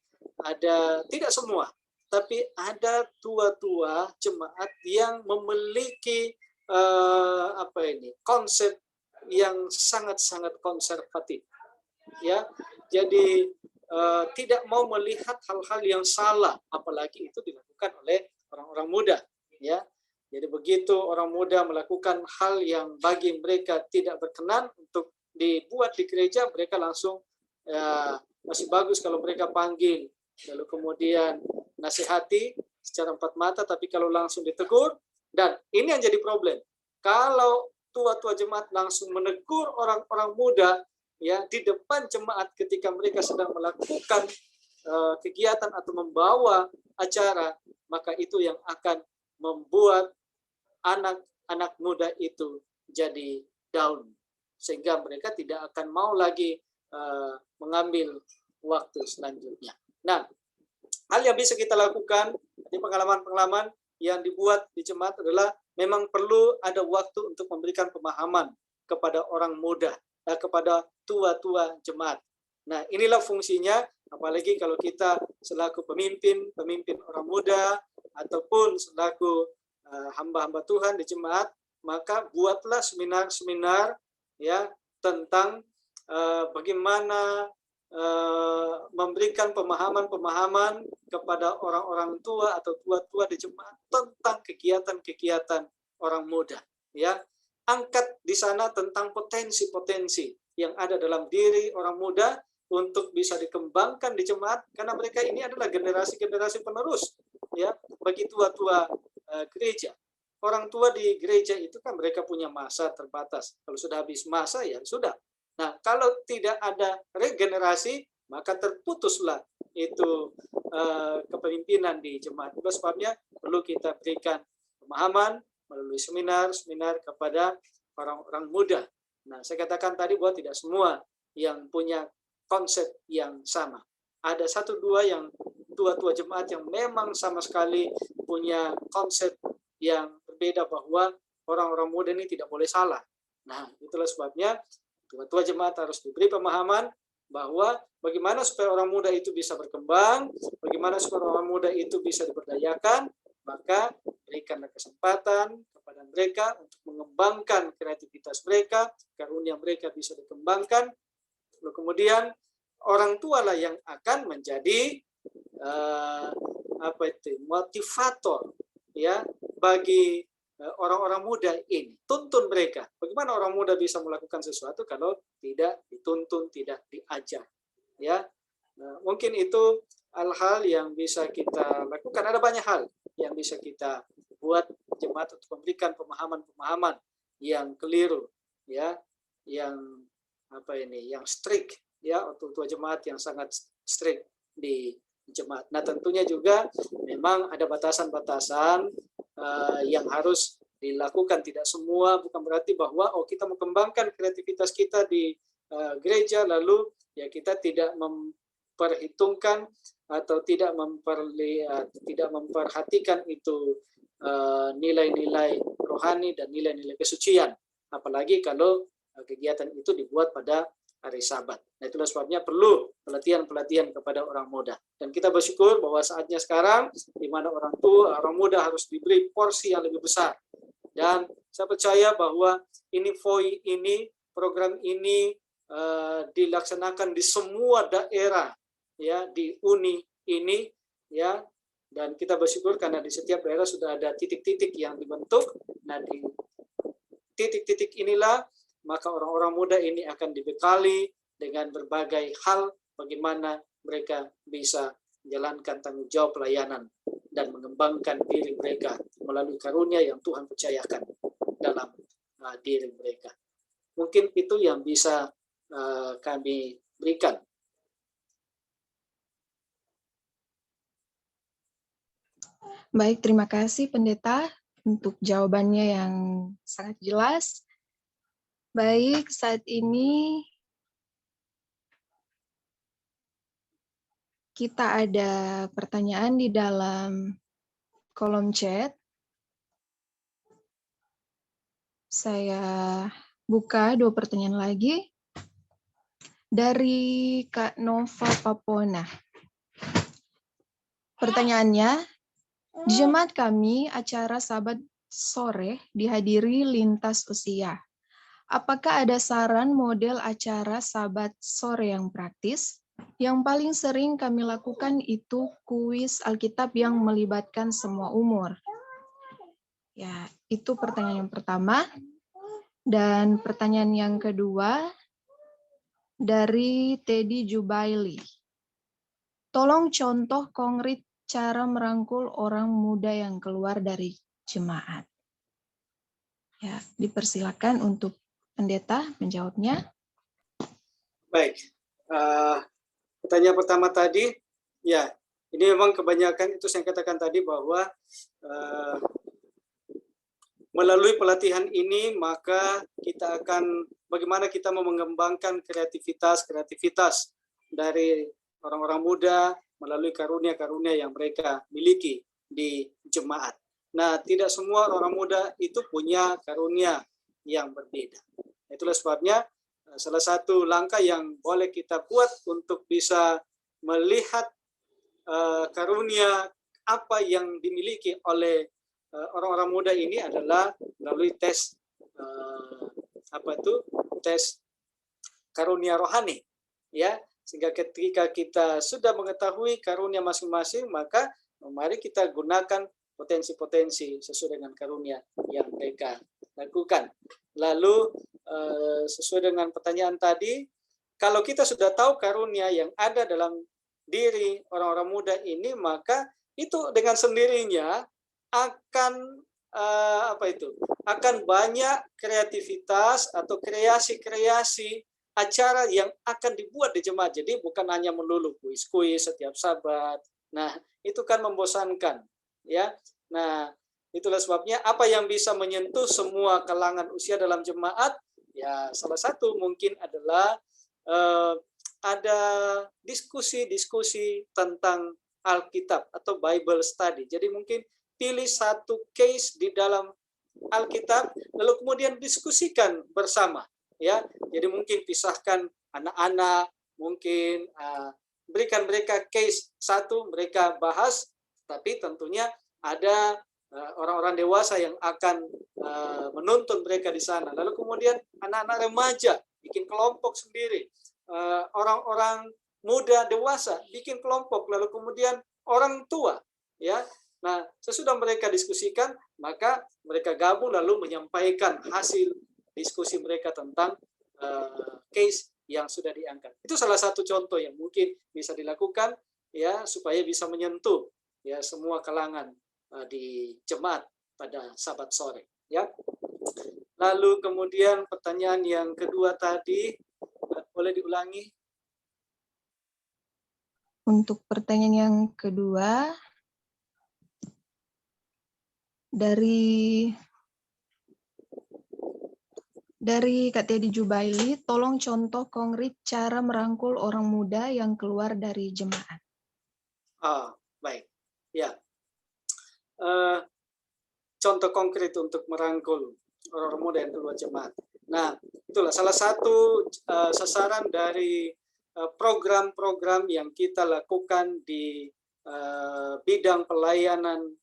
ada, tidak semua, tapi ada tua-tua jemaat yang memiliki konsep yang sangat-sangat konservatif ya. Jadi tidak mau melihat hal-hal yang salah, apalagi itu dilakukan oleh orang-orang muda ya. Jadi begitu orang muda melakukan hal yang bagi mereka tidak berkenan untuk dibuat di gereja, mereka langsung masih bagus kalau mereka panggil, lalu kemudian nasihati secara empat mata, tapi kalau langsung ditegur, dan ini yang jadi problem. Kalau tua-tua jemaat langsung menegur orang-orang muda ya di depan jemaat ketika mereka sedang melakukan kegiatan atau membawa acara, maka itu yang akan membuat anak-anak muda itu jadi down, sehingga mereka tidak akan mau lagi mengambil waktu selanjutnya. Nah, hal yang bisa kita lakukan di pengalaman-pengalaman yang dibuat di jemaat adalah memang perlu ada waktu untuk memberikan pemahaman kepada orang muda, kepada tua-tua jemaat. Nah, inilah fungsinya, apalagi kalau kita selaku pemimpin orang muda, ataupun selaku hamba-hamba Tuhan di jemaat, maka buatlah seminar-seminar ya tentang bagaimana memberikan pemahaman-pemahaman kepada orang-orang tua atau tua-tua di jemaat tentang kegiatan-kegiatan orang muda. Ya, angkat di sana tentang potensi-potensi yang ada dalam diri orang muda untuk bisa dikembangkan di jemaat, karena mereka ini adalah generasi-generasi penerus ya bagi tua-tua gereja. Orang tua di gereja itu kan mereka punya masa terbatas. Kalau sudah habis masa ya sudah. Nah, kalau tidak ada regenerasi, maka terputuslah itu kepemimpinan di jemaat. Itu sebabnya perlu kita berikan pemahaman melalui seminar-seminar kepada orang-orang muda. Nah, saya katakan tadi bahwa tidak semua yang punya konsep yang sama. Ada 1-2 yang tua-tua jemaat yang memang sama sekali punya konsep yang berbeda, bahwa orang-orang muda ini tidak boleh salah. Nah, itulah sebabnya tua-tua jemaat harus diberi pemahaman bahwa bagaimana supaya orang muda itu bisa berkembang, bagaimana supaya orang muda itu bisa diberdayakan, maka berikanlah kesempatan kepada mereka untuk mengembangkan kreativitas mereka, karunia mereka bisa dikembangkan. Lalu kemudian orang tua lah yang akan menjadi motivator ya bagi orang-orang muda ini. Tuntun mereka. Bagaimana orang muda bisa melakukan sesuatu kalau tidak dituntun, tidak diajar? Ya, mungkin itu hal-hal yang bisa kita lakukan. Ada banyak hal yang bisa kita buat jemaat untuk memberikan pemahaman-pemahaman yang keliru, ya, yang yang strict, ya, untuk tua jemaat yang sangat strict di jemaat. Nah, tentunya juga memang ada batasan-batasan yang harus dilakukan. Tidak semua, bukan berarti bahwa kita mengembangkan kreativitas kita di gereja lalu ya kita tidak memperhitungkan atau tidak memperhatikan itu nilai-nilai rohani dan nilai-nilai kesucian, apalagi kalau kegiatan itu dibuat pada hari Sabat. Nah, itulah sebabnya perlu pelatihan-pelatihan kepada orang muda. Dan kita bersyukur bahwa saatnya sekarang di mana orang tua, orang muda harus diberi porsi yang lebih besar. Dan saya percaya bahwa program ini dilaksanakan di semua daerah, ya, di Uni ini, ya. Dan kita bersyukur karena di setiap daerah sudah ada titik-titik yang dibentuk. Nah, di titik-titik inilah maka orang-orang muda ini akan dibekali dengan berbagai hal bagaimana mereka bisa menjalankan tanggung jawab pelayanan dan mengembangkan diri mereka melalui karunia yang Tuhan percayakan dalam diri mereka. Mungkin itu yang bisa kami berikan. Baik, terima kasih Pendeta untuk jawabannya yang sangat jelas. Baik, saat ini kita ada pertanyaan di dalam kolom chat. Saya buka 2 pertanyaan lagi. Dari Kak Nova Papona. Pertanyaannya, di jemaat kami acara Sabat sore dihadiri lintas usia. Apakah ada saran model acara Sabat sore yang praktis? Yang paling sering kami lakukan itu kuis Alkitab yang melibatkan semua umur. Ya, itu pertanyaan yang pertama. Dan pertanyaan yang kedua dari Teddy Jubaili. Tolong contoh konkret cara merangkul orang muda yang keluar dari jemaat. Ya, dipersilakan untuk Pendeta menjawabnya. Baik, pertanyaan pertama tadi, ya, ini memang kebanyakan itu saya katakan tadi bahwa melalui pelatihan ini maka kita akan bagaimana kita mau mengembangkan kreativitas dari orang-orang muda melalui karunia-karunia yang mereka miliki di jemaat. Nah, tidak semua orang muda itu punya karunia yang berbeda. Itulah sebabnya salah satu langkah yang boleh kita buat untuk bisa melihat karunia apa yang dimiliki oleh orang-orang muda ini adalah melalui tes tes karunia rohani, ya. Sehingga ketika kita sudah mengetahui karunia masing-masing, maka mari kita gunakan potensi-potensi sesuai dengan karunia yang mereka lakukan. Lalu sesuai dengan pertanyaan tadi, kalau kita sudah tahu karunia yang ada dalam diri orang-orang muda ini, maka itu dengan sendirinya akan akan banyak kreativitas atau kreasi-kreasi acara yang akan dibuat di jemaat. Jadi bukan hanya melulu kuis-kuis setiap Sabat. Nah, itu kan membosankan, ya. Nah, itulah sebabnya apa yang bisa menyentuh semua kalangan usia dalam jemaat, ya salah satu mungkin adalah ada diskusi-diskusi tentang Alkitab atau Bible study. Jadi mungkin pilih satu case di dalam Alkitab, lalu kemudian diskusikan bersama. Ya, jadi mungkin pisahkan anak-anak, mungkin berikan mereka case satu, mereka bahas, tapi tentunya ada orang-orang dewasa yang akan menuntun mereka di sana. Lalu kemudian anak-anak remaja bikin kelompok sendiri, orang-orang muda dewasa bikin kelompok, lalu kemudian orang tua, ya. Nah, sesudah mereka diskusikan, maka mereka gabung lalu menyampaikan hasil diskusi mereka tentang case yang sudah diangkat. Itu salah satu contoh yang mungkin bisa dilakukan, ya, supaya bisa menyentuh, ya, semua kalangan di jemaat pada Sabat sore, ya. Lalu kemudian pertanyaan yang kedua tadi, boleh diulangi? Untuk pertanyaan yang kedua, dari Kak Teddy Jubaili, tolong contoh konkret cara merangkul orang muda yang keluar dari jemaat. Baik. Ya. Contoh konkret untuk merangkul orang muda yang keluar jemaat. Nah, itulah salah satu sasaran dari program-program yang kita lakukan di bidang pelayanan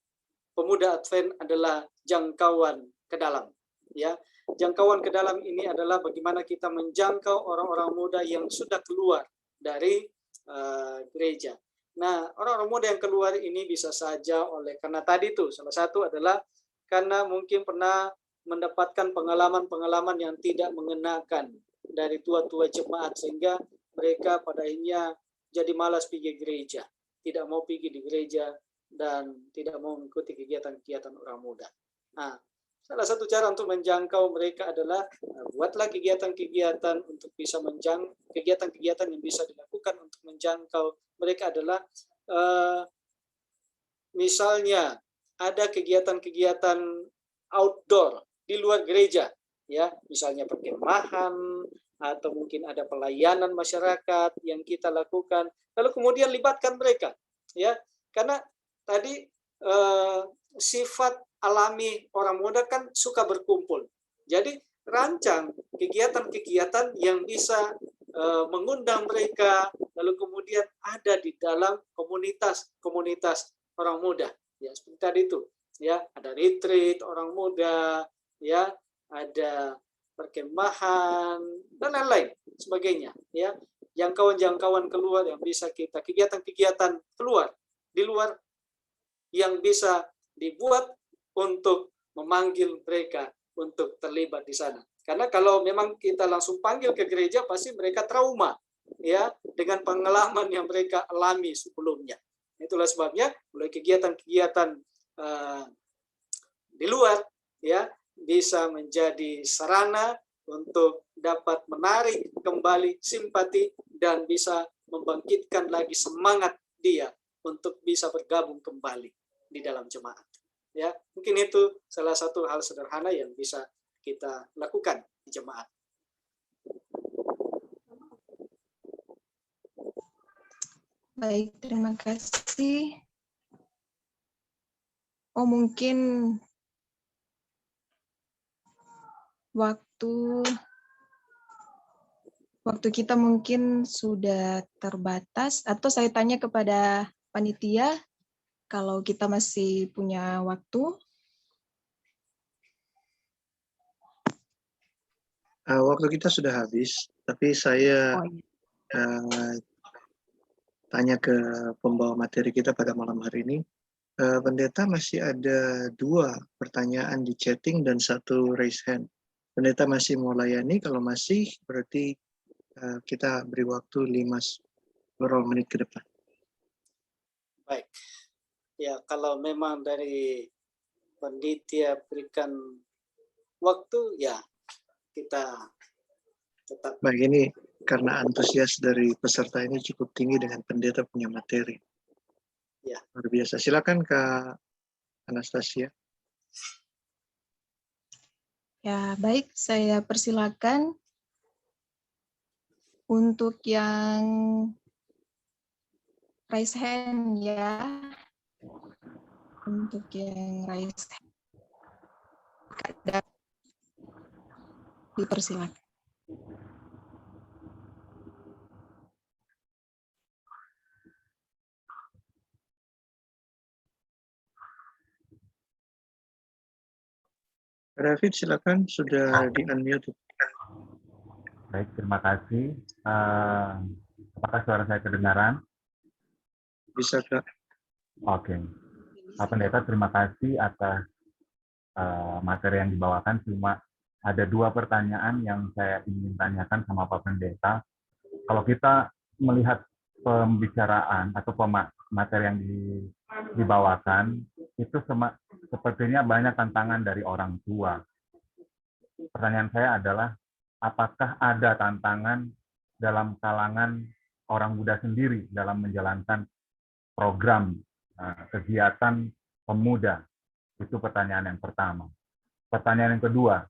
pemuda Advent adalah jangkauan ke dalam. Ya, jangkauan ke dalam ini adalah bagaimana kita menjangkau orang-orang muda yang sudah keluar dari gereja. Nah, orang-orang muda yang keluar ini bisa saja karena tadi itu salah satu adalah karena mungkin pernah mendapatkan pengalaman-pengalaman yang tidak mengenakan dari tua-tua jemaat, sehingga mereka pada akhirnya jadi malas pergi gereja, tidak mau pergi di gereja, dan tidak mau mengikuti kegiatan-kegiatan orang muda. Nah, salah satu cara untuk menjangkau mereka adalah buatlah kegiatan-kegiatan untuk bisa kegiatan-kegiatan yang bisa dilakukan untuk menjangkau mereka adalah misalnya ada kegiatan-kegiatan outdoor di luar gereja, ya, misalnya perkemahan atau mungkin ada pelayanan masyarakat yang kita lakukan, lalu kemudian libatkan mereka, ya, karena tadi sifat alami orang muda kan suka berkumpul. Jadi rancang kegiatan-kegiatan yang bisa mengundang mereka, lalu kemudian ada di dalam komunitas orang muda. Ya, seperti tadi itu, ya, ada retreat orang muda, ya, ada perkemahan dan lain-lain sebagainya, ya. Jangkauan-jangkauan keluar yang bisa kita, kegiatan-kegiatan keluar di luar yang bisa dibuat untuk memanggil mereka untuk terlibat di sana. Karena kalau memang kita langsung panggil ke gereja, pasti mereka trauma, ya, dengan pengalaman yang mereka alami sebelumnya. Itulah sebabnya mulai kegiatan-kegiatan di luar, ya, bisa menjadi sarana untuk dapat menarik kembali simpati dan bisa membangkitkan lagi semangat dia untuk bisa bergabung kembali di dalam jemaat. Ya, mungkin itu salah satu hal sederhana yang bisa kita lakukan di jemaat. Baik, terima kasih. Oh, mungkin waktu Waktu kita mungkin sudah terbatas, atau saya tanya kepada panitia kalau kita masih punya waktu. Waktu kita sudah habis, tapi saya Oh, iya. tanya ke pembawa materi kita pada malam hari ini. Pendeta, masih ada 2 pertanyaan di chatting dan 1 raise hand. Pendeta masih mau layani, kalau masih berarti kita beri waktu 5 menit ke depan. Baik. Ya, kalau memang dari panitia berikan waktu, ya kita tetap. Baik, ini karena antusias dari peserta ini cukup tinggi dengan pendeta punya materi. Ya. Luar biasa. Silakan Kak Anastasia. Ya, baik, saya persilakan untuk yang raise hand ya. Untuk yang raise hand. Dipersilakan. David, silakan, sudah di-unmute. Baik, terima kasih. Apakah suara saya kedengaran? Bisa, Kak. Oke. Pak Pendeta, terima kasih atas materi yang dibawakan. Cuma ada 2 pertanyaan yang saya ingin tanyakan sama Pak Pendeta. Kalau kita melihat pembicaraan atau materi yang dibawakan, itu sepertinya banyak tantangan dari orang tua. Pertanyaan saya adalah, apakah ada tantangan dalam kalangan orang muda sendiri dalam menjalankan program kegiatan pemuda? Itu pertanyaan yang pertama. Pertanyaan yang kedua,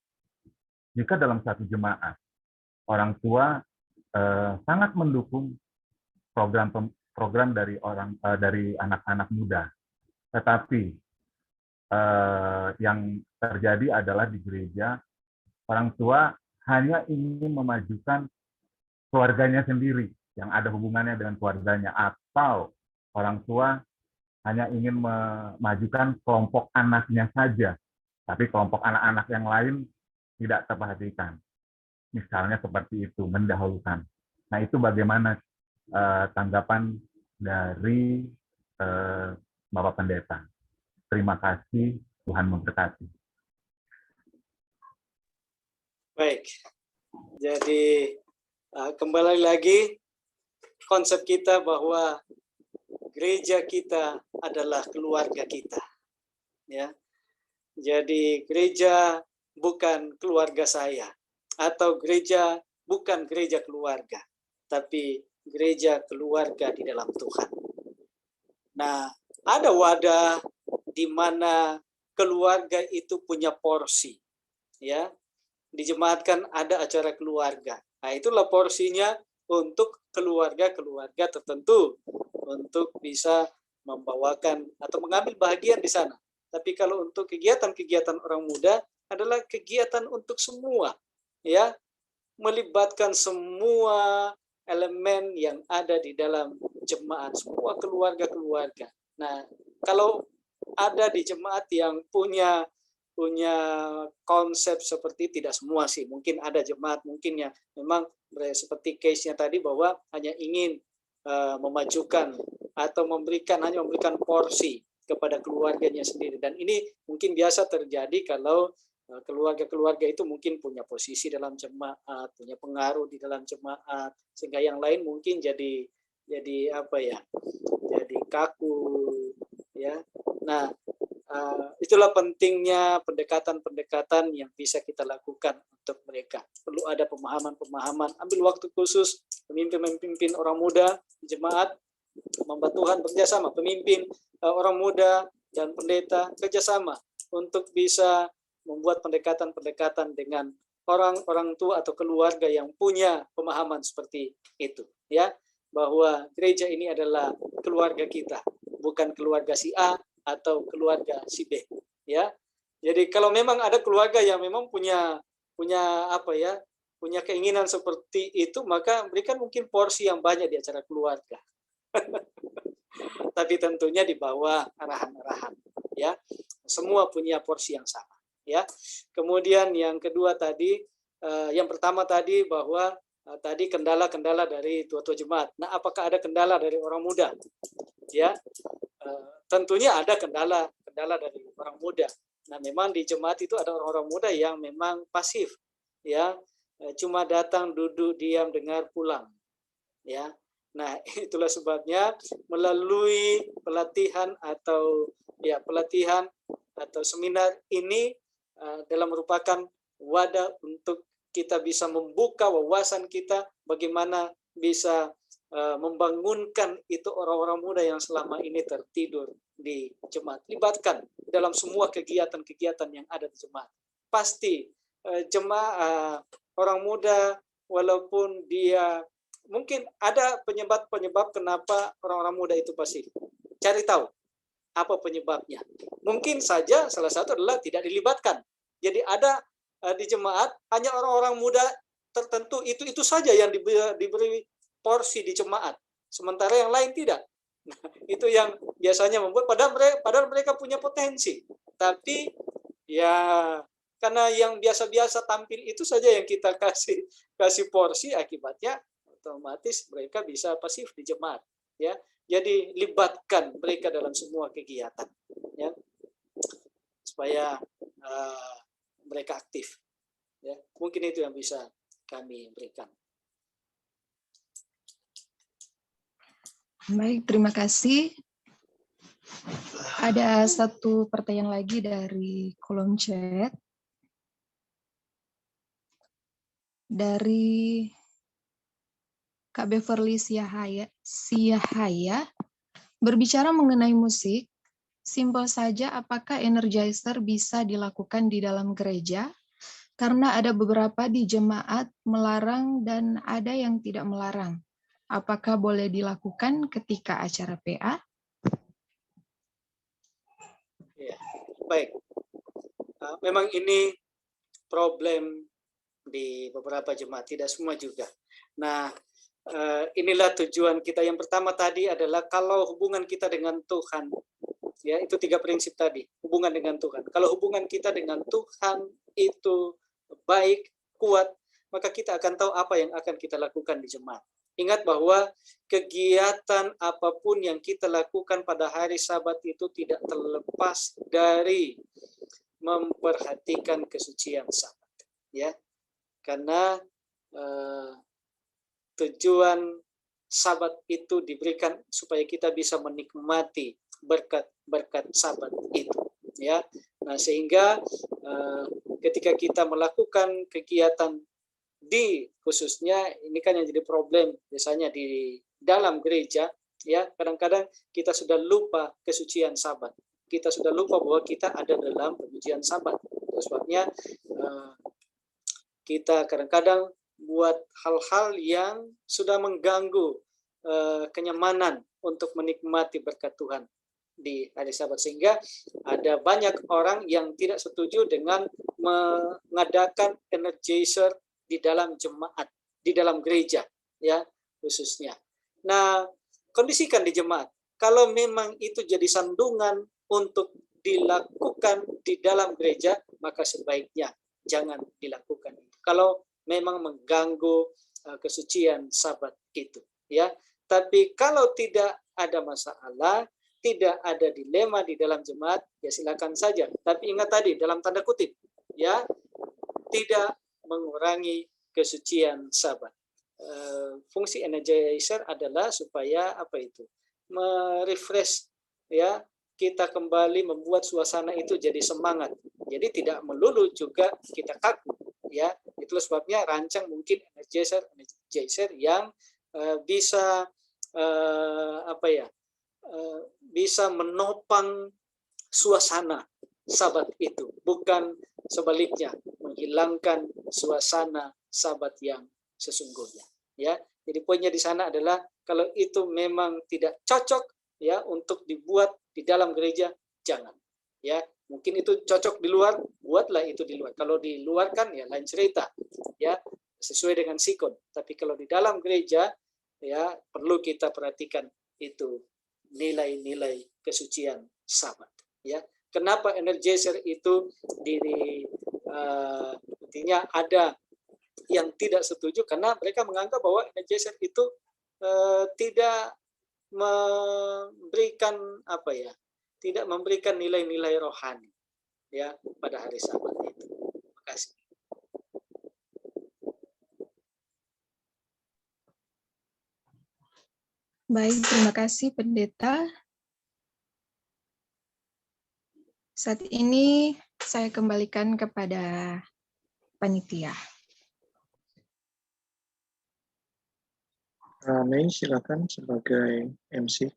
jika dalam satu jemaat, orang tua sangat mendukung program dari anak-anak muda, tetapi yang terjadi adalah di gereja, orang tua hanya ingin memajukan keluarganya sendiri, yang ada hubungannya dengan keluarganya, atau orang tua hanya ingin memajukan kelompok anaknya saja, tapi kelompok anak-anak yang lain tidak terperhatikan. Misalnya seperti itu, mendahulukan. Nah, itu bagaimana tanggapan dari Bapak Pendeta? Terima kasih, Tuhan memberkati. Baik, jadi kembali lagi konsep kita bahwa gereja kita adalah keluarga kita, ya. Jadi gereja bukan keluarga saya, atau gereja bukan gereja keluarga, tapi gereja keluarga di dalam Tuhan. Nah, ada wadah di mana keluarga itu punya porsi, ya. Di jemaat kan ada acara keluarga. Nah, itulah porsinya untuk keluarga-keluarga tertentu untuk bisa membawakan atau mengambil bagian di sana. Tapi kalau untuk kegiatan-kegiatan orang muda adalah kegiatan untuk semua, ya, melibatkan semua elemen yang ada di dalam jemaat, semua keluarga-keluarga. Nah, kalau ada di jemaat yang punya konsep seperti, tidak semua sih, mungkin ada jemaat mungkin yang memang seperti case-nya tadi bahwa hanya ingin memajukan atau hanya memberikan porsi kepada keluarganya sendiri, dan ini mungkin biasa terjadi kalau keluarga-keluarga itu mungkin punya posisi dalam jemaat, punya pengaruh di dalam jemaat, sehingga yang lain mungkin jadi apa ya, jadi kaku, ya. Nah, itulah pentingnya pendekatan-pendekatan yang bisa kita lakukan untuk mereka. Perlu ada pemahaman-pemahaman, ambil waktu khusus, pemimpin orang muda, jemaat, hamba Tuhan bekerjasama, pemimpin orang muda dan pendeta kerjasama untuk bisa membuat pendekatan-pendekatan dengan orang tua atau keluarga yang punya pemahaman seperti itu, ya, bahwa gereja ini adalah keluarga kita, bukan keluarga si A atau keluarga si B, ya. Jadi kalau memang ada keluarga yang memang punya apa ya, punya keinginan seperti itu, maka berikan mungkin porsi yang banyak di acara keluarga. Tapi tentunya di bawah arahan-arahan, ya. Semua punya porsi yang sama, ya. Kemudian yang kedua tadi, yang pertama tadi bahwa tadi kendala-kendala dari tua-tua jemaat. Nah, apakah ada kendala dari orang muda? Ya, tentunya ada kendala dari orang muda. Nah, memang di jemaat itu ada orang-orang muda yang memang pasif, ya, cuma datang, duduk, diam, dengar, pulang, ya. Nah, itulah sebabnya melalui pelatihan atau seminar ini dalam merupakan wadah untuk kita bisa membuka wawasan kita bagaimana bisa membangunkan itu orang-orang muda yang selama ini tertidur di jemaat. Libatkan dalam semua kegiatan-kegiatan yang ada di jemaat. Pasti jemaat orang muda, walaupun dia mungkin ada penyebab kenapa orang-orang muda itu pasif. Cari tahu apa penyebabnya. Mungkin saja salah satu adalah tidak dilibatkan. Jadi ada di jemaat hanya orang-orang muda tertentu itu saja yang diberi porsi di jemaat, sementara yang lain tidak. Nah, itu yang biasanya membuat padahal mereka punya potensi, tapi ya karena yang biasa-biasa tampil itu saja yang kita kasih porsi, akibatnya otomatis mereka bisa pasif di jemaat, ya. Jadi libatkan mereka dalam semua kegiatan, ya, supaya mereka aktif, ya. Mungkin itu yang bisa kami berikan. Baik, terima kasih. Ada satu pertanyaan lagi dari kolom chat. Dari Kak Beverly Siahaya, berbicara mengenai musik, simpel saja apakah energizer bisa dilakukan di dalam gereja? Karena ada beberapa di jemaat melarang dan ada yang tidak melarang. Apakah boleh dilakukan ketika acara PA? Ya, baik. Memang ini problem di beberapa jemaat, tidak semua juga. Nah, inilah tujuan kita. Yang pertama tadi adalah kalau hubungan kita dengan Tuhan, ya, itu 3 prinsip tadi, hubungan dengan Tuhan. Kalau hubungan kita dengan Tuhan itu baik, kuat, maka kita akan tahu apa yang akan kita lakukan di jemaat. Ingat bahwa kegiatan apapun yang kita lakukan pada hari Sabat itu tidak terlepas dari memperhatikan kesucian Sabat, ya. Karena tujuan Sabat itu diberikan supaya kita bisa menikmati berkat-berkat Sabat itu, ya. Nah, sehingga ketika kita melakukan kegiatan khususnya ini kan yang jadi problem biasanya di dalam gereja, ya, kadang-kadang kita sudah lupa kesucian Sabat. Kita sudah lupa bahwa kita ada dalam pengujian Sabat. Sebabnya kita kadang-kadang buat hal-hal yang sudah mengganggu kenyamanan untuk menikmati berkat Tuhan di hari Sabat, sehingga ada banyak orang yang tidak setuju dengan mengadakan energizer di dalam jemaat, di dalam gereja, ya, khususnya. Nah, kondisikan di jemaat. Kalau memang itu jadi sandungan untuk dilakukan di dalam gereja, maka sebaiknya jangan dilakukan. Kalau memang mengganggu kesucian Sabat itu, ya. Tapi kalau tidak ada masalah, tidak ada dilema di dalam jemaat, ya silakan saja. Tapi ingat tadi dalam tanda kutip, ya, tidak mengurangi kesucian Sabat. Fungsi energizer adalah supaya apa itu? Merefresh, ya, kita kembali membuat suasana itu jadi semangat. Jadi tidak melulu juga kita kaku, ya. Itulah sebabnya rancang mungkin energizer yang bisa bisa menopang suasana Sabat itu, bukan sebaliknya menghilangkan suasana Sabat yang sesungguhnya, ya. Jadi poinnya di sana adalah kalau itu memang tidak cocok, ya, untuk dibuat di dalam gereja, jangan, ya. Mungkin itu cocok di luar, buatlah itu di luar. Kalau di luar kan ya lain cerita, ya. sesuai dengan sikon. Tapi kalau di dalam gereja, ya perlu kita perhatikan itu nilai-nilai kesucian Sabat. Ya, kenapa Energizer itu artinya ada yang tidak setuju karena mereka menganggap bahwa Energizer itu tidak memberikan tidak memberikan nilai-nilai rohani ya pada hari Sabat itu. Terima kasih. Baik, terima kasih Pendeta. Saat ini saya kembalikan kepada panitia. Mei, silakan sebagai MC.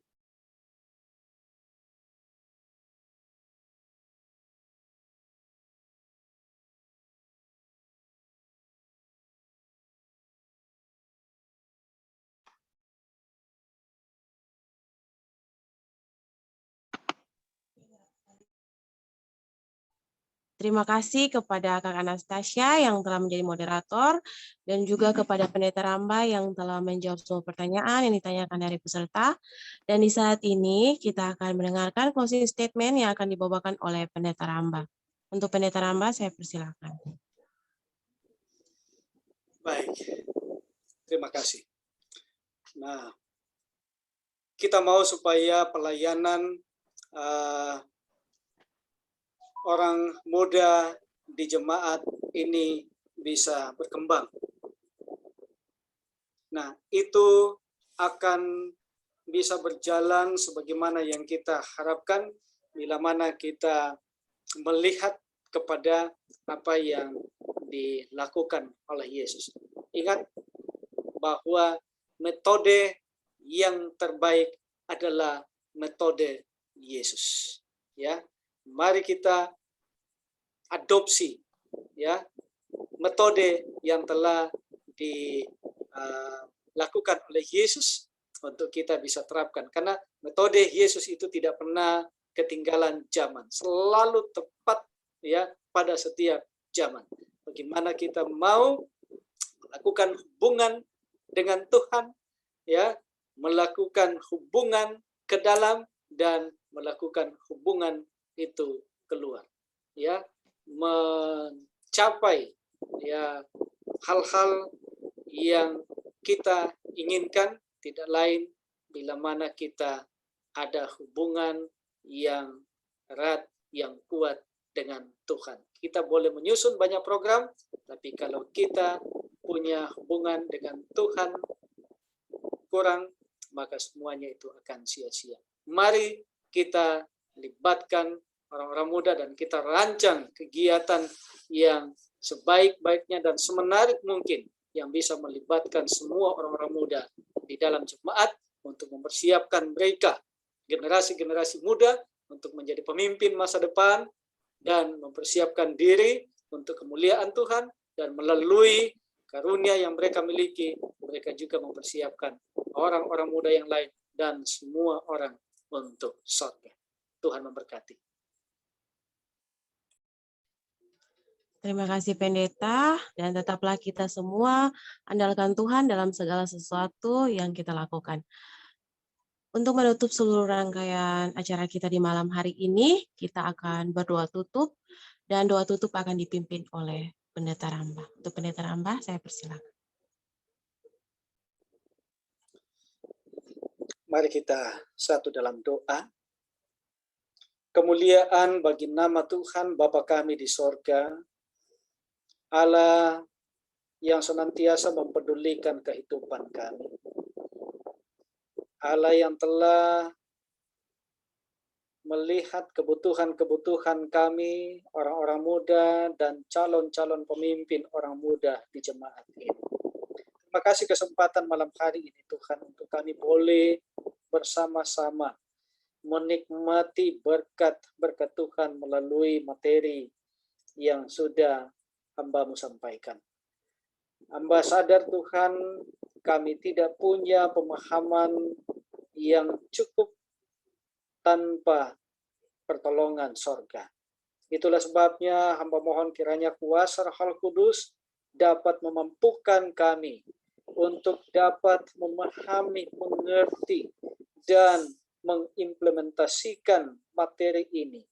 Terima kasih kepada Kak Anastasia yang telah menjadi moderator dan juga kepada Pendeta Ramba yang telah menjawab semua pertanyaan yang ditanyakan dari peserta. Dan di saat ini kita akan mendengarkan closing statement yang akan dibawakan oleh Pendeta Ramba. Untuk Pendeta Ramba saya persilakan. Baik, terima kasih. Nah, kita mau supaya pelayanan orang muda di jemaat ini bisa berkembang. Nah, itu akan bisa berjalan sebagaimana yang kita harapkan bila mana kita melihat kepada apa yang dilakukan oleh Yesus. Ingat bahwa metode yang terbaik adalah metode Yesus. Ya, mari kita adopsi ya metode yang telah dilakukan oleh Yesus untuk kita bisa terapkan, karena metode Yesus itu tidak pernah ketinggalan zaman, selalu tepat ya pada setiap zaman. Bagaimana kita mau melakukan hubungan dengan Tuhan ya, melakukan hubungan ke dalam dan melakukan hubungan itu keluar ya, mencapai ya hal-hal yang kita inginkan tidak lain bila mana kita ada hubungan yang erat, yang kuat dengan Tuhan. Kita boleh menyusun banyak program, tapi kalau kita punya hubungan dengan Tuhan kurang, maka semuanya itu akan sia-sia. Mari kita libatkan orang-orang muda dan kita rancang kegiatan yang sebaik-baiknya dan semenarik mungkin yang bisa melibatkan semua orang-orang muda di dalam jemaat untuk mempersiapkan mereka, generasi-generasi muda, untuk menjadi pemimpin masa depan dan mempersiapkan diri untuk kemuliaan Tuhan, dan melalui karunia yang mereka miliki, mereka juga mempersiapkan orang-orang muda yang lain dan semua orang untuk surga. Tuhan memberkati. Terima kasih Pendeta, dan tetaplah kita semua andalkan Tuhan dalam segala sesuatu yang kita lakukan. Untuk menutup seluruh rangkaian acara kita di malam hari ini, kita akan berdoa tutup, dan doa tutup akan dipimpin oleh Pendeta Ramba. Untuk Pendeta Ramba, saya persilakan. Mari kita satu dalam doa. Kemuliaan bagi nama Tuhan Bapa kami di sorga, Allah yang senantiasa mempedulikan kehidupan kami. Allah yang telah melihat kebutuhan-kebutuhan kami, orang-orang muda dan calon-calon pemimpin orang muda di jemaat ini. Terima kasih kesempatan malam hari ini Tuhan, untuk kami boleh bersama-sama menikmati berkat Tuhan melalui materi yang sudah hamba-Mu sampaikan. Hamba sadar Tuhan, kami tidak punya pemahaman yang cukup tanpa pertolongan sorga. Itulah sebabnya hamba mohon kiranya kuasa Roh Kudus dapat memampukan kami untuk dapat memahami, mengerti, dan mengimplementasikan materi ini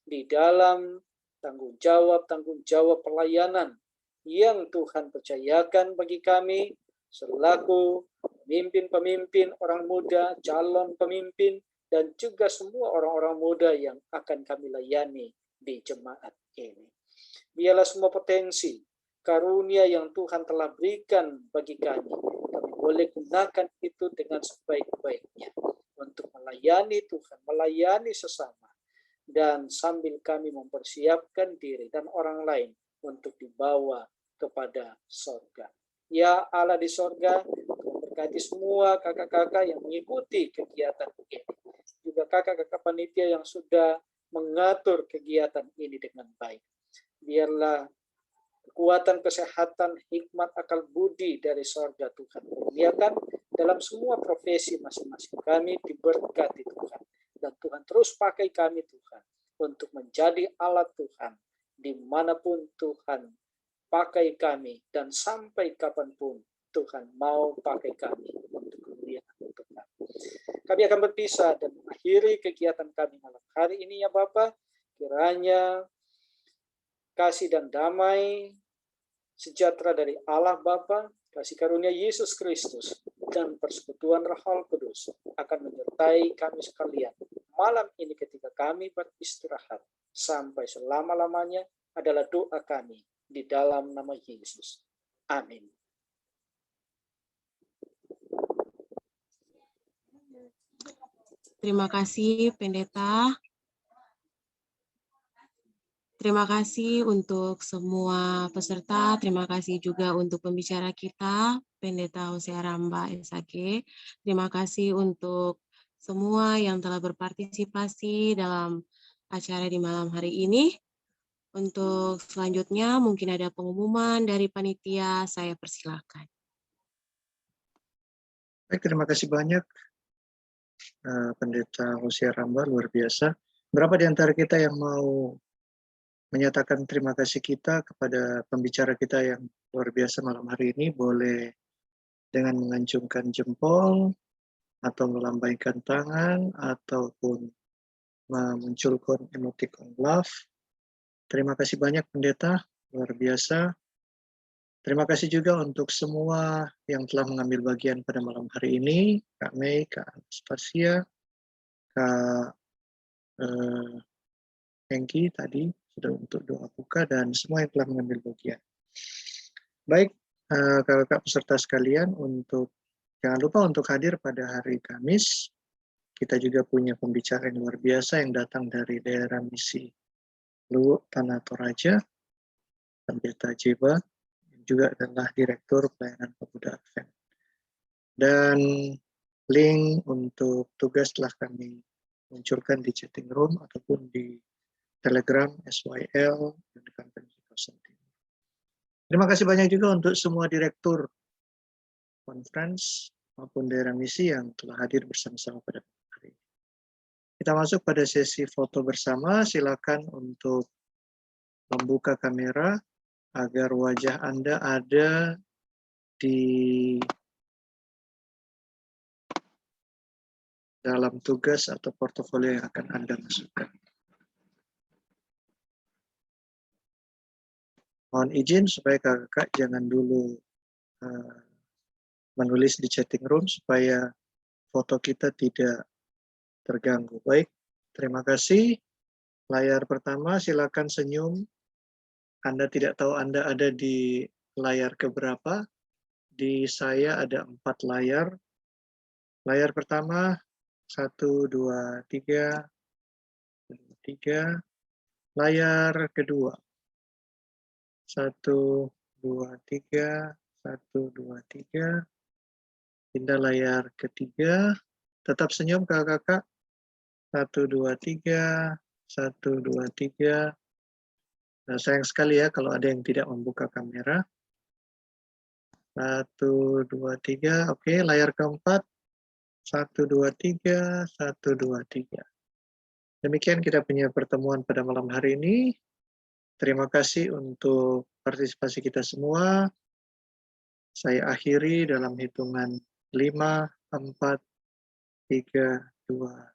di dalam tanggung jawab pelayanan yang Tuhan percayakan bagi kami selaku pemimpin-pemimpin orang muda, calon pemimpin, dan juga semua orang-orang muda yang akan kami layani di jemaat ini. Biarlah semua potensi, karunia yang Tuhan telah berikan bagi kami boleh gunakan itu dengan sebaik-baiknya untuk melayani Tuhan, melayani sesama, dan sambil kami mempersiapkan diri dan orang lain untuk dibawa kepada sorga. Ya Allah di sorga, memberkati semua kakak-kakak yang mengikuti kegiatan ini. Juga kakak-kakak panitia yang sudah mengatur kegiatan ini dengan baik. Biarlah kekuatan, kesehatan, hikmat, akal budi dari sorga Tuhan kurniakan dalam semua profesi masing-masing kami, diberkati Tuhan. Dan Tuhan terus pakai kami Tuhan untuk menjadi alat Tuhan dimanapun Tuhan pakai kami dan sampai kapanpun Tuhan mau pakai kami untuk kemuliaan Tuhan. Kami akan berpisah dan mengakhiri kegiatan kami malam hari ini ya Bapak. Kiranya kasih dan damai sejahtera dari Allah Bapa, kasih karunia Yesus Kristus, dan persekutuan Roh Kudus akan menyertai kami sekalian malam ini ketika kami beristirahat sampai selama-lamanya adalah doa kami di dalam nama Yesus. Amin. Terima kasih Pendeta. Terima kasih untuk semua peserta. Terima kasih juga untuk pembicara kita, Pendeta Hose Aramba SAG. Terima kasih untuk semua yang telah berpartisipasi dalam acara di malam hari ini. Untuk selanjutnya mungkin ada pengumuman dari panitia, saya persilakan. Baik, terima kasih banyak Pendeta Hose Aramba, luar biasa. Berapa di antara kita yang mau menyatakan terima kasih kita kepada pembicara kita yang luar biasa malam hari ini? Boleh dengan mengacungkan jempol, atau melambaikan tangan, ataupun memunculkan emoticon love. Terima kasih banyak Pendeta, luar biasa. Terima kasih juga untuk semua yang telah mengambil bagian pada malam hari ini, Kak Mei, Kak Anastasia, Kak Hengki tadi sudah untuk doa buka, dan semua yang telah mengambil bagian. Baik, kakak peserta sekalian, jangan lupa untuk hadir pada hari Kamis. Kita juga punya pembicara yang luar biasa yang datang dari daerah misi Luwuk Tanah Toraja, Pendeta Jeba, juga adalah Direktur Pelayanan Pemuda Advent. Dan link untuk tugas telah kami munculkan di chatting room ataupun di Telegram SYL Unikan Pentekosan Timur. Terima kasih banyak juga untuk semua direktur conference maupun daerah misi yang telah hadir bersama-sama pada hari ini. Kita masuk pada sesi foto bersama. Silakan untuk membuka kamera agar wajah Anda ada di dalam tugas atau portofolio yang akan Anda masukkan. Mohon izin supaya kakak jangan dulu menulis di chatting room supaya foto kita tidak terganggu. Baik, terima kasih. Layar pertama, silakan senyum. Anda tidak tahu Anda ada di layar keberapa. Di saya ada 4 layar. Layar pertama, 1, 2, 3. Layar kedua. 1, 2, 3, 1, 2, 3. Pindah layar ketiga. Tetap senyum kakak-kakak. 1, 2, 3. 1, 2, 3. Nah, sayang sekali ya kalau ada yang tidak membuka kamera. 1, 2, 3. Oke, layar keempat. 1, 2, 3. 1, 2, 3. Demikian kita punya pertemuan pada malam hari ini. Terima kasih untuk partisipasi kita semua. Saya akhiri dalam hitungan 5, 4, 3, 2,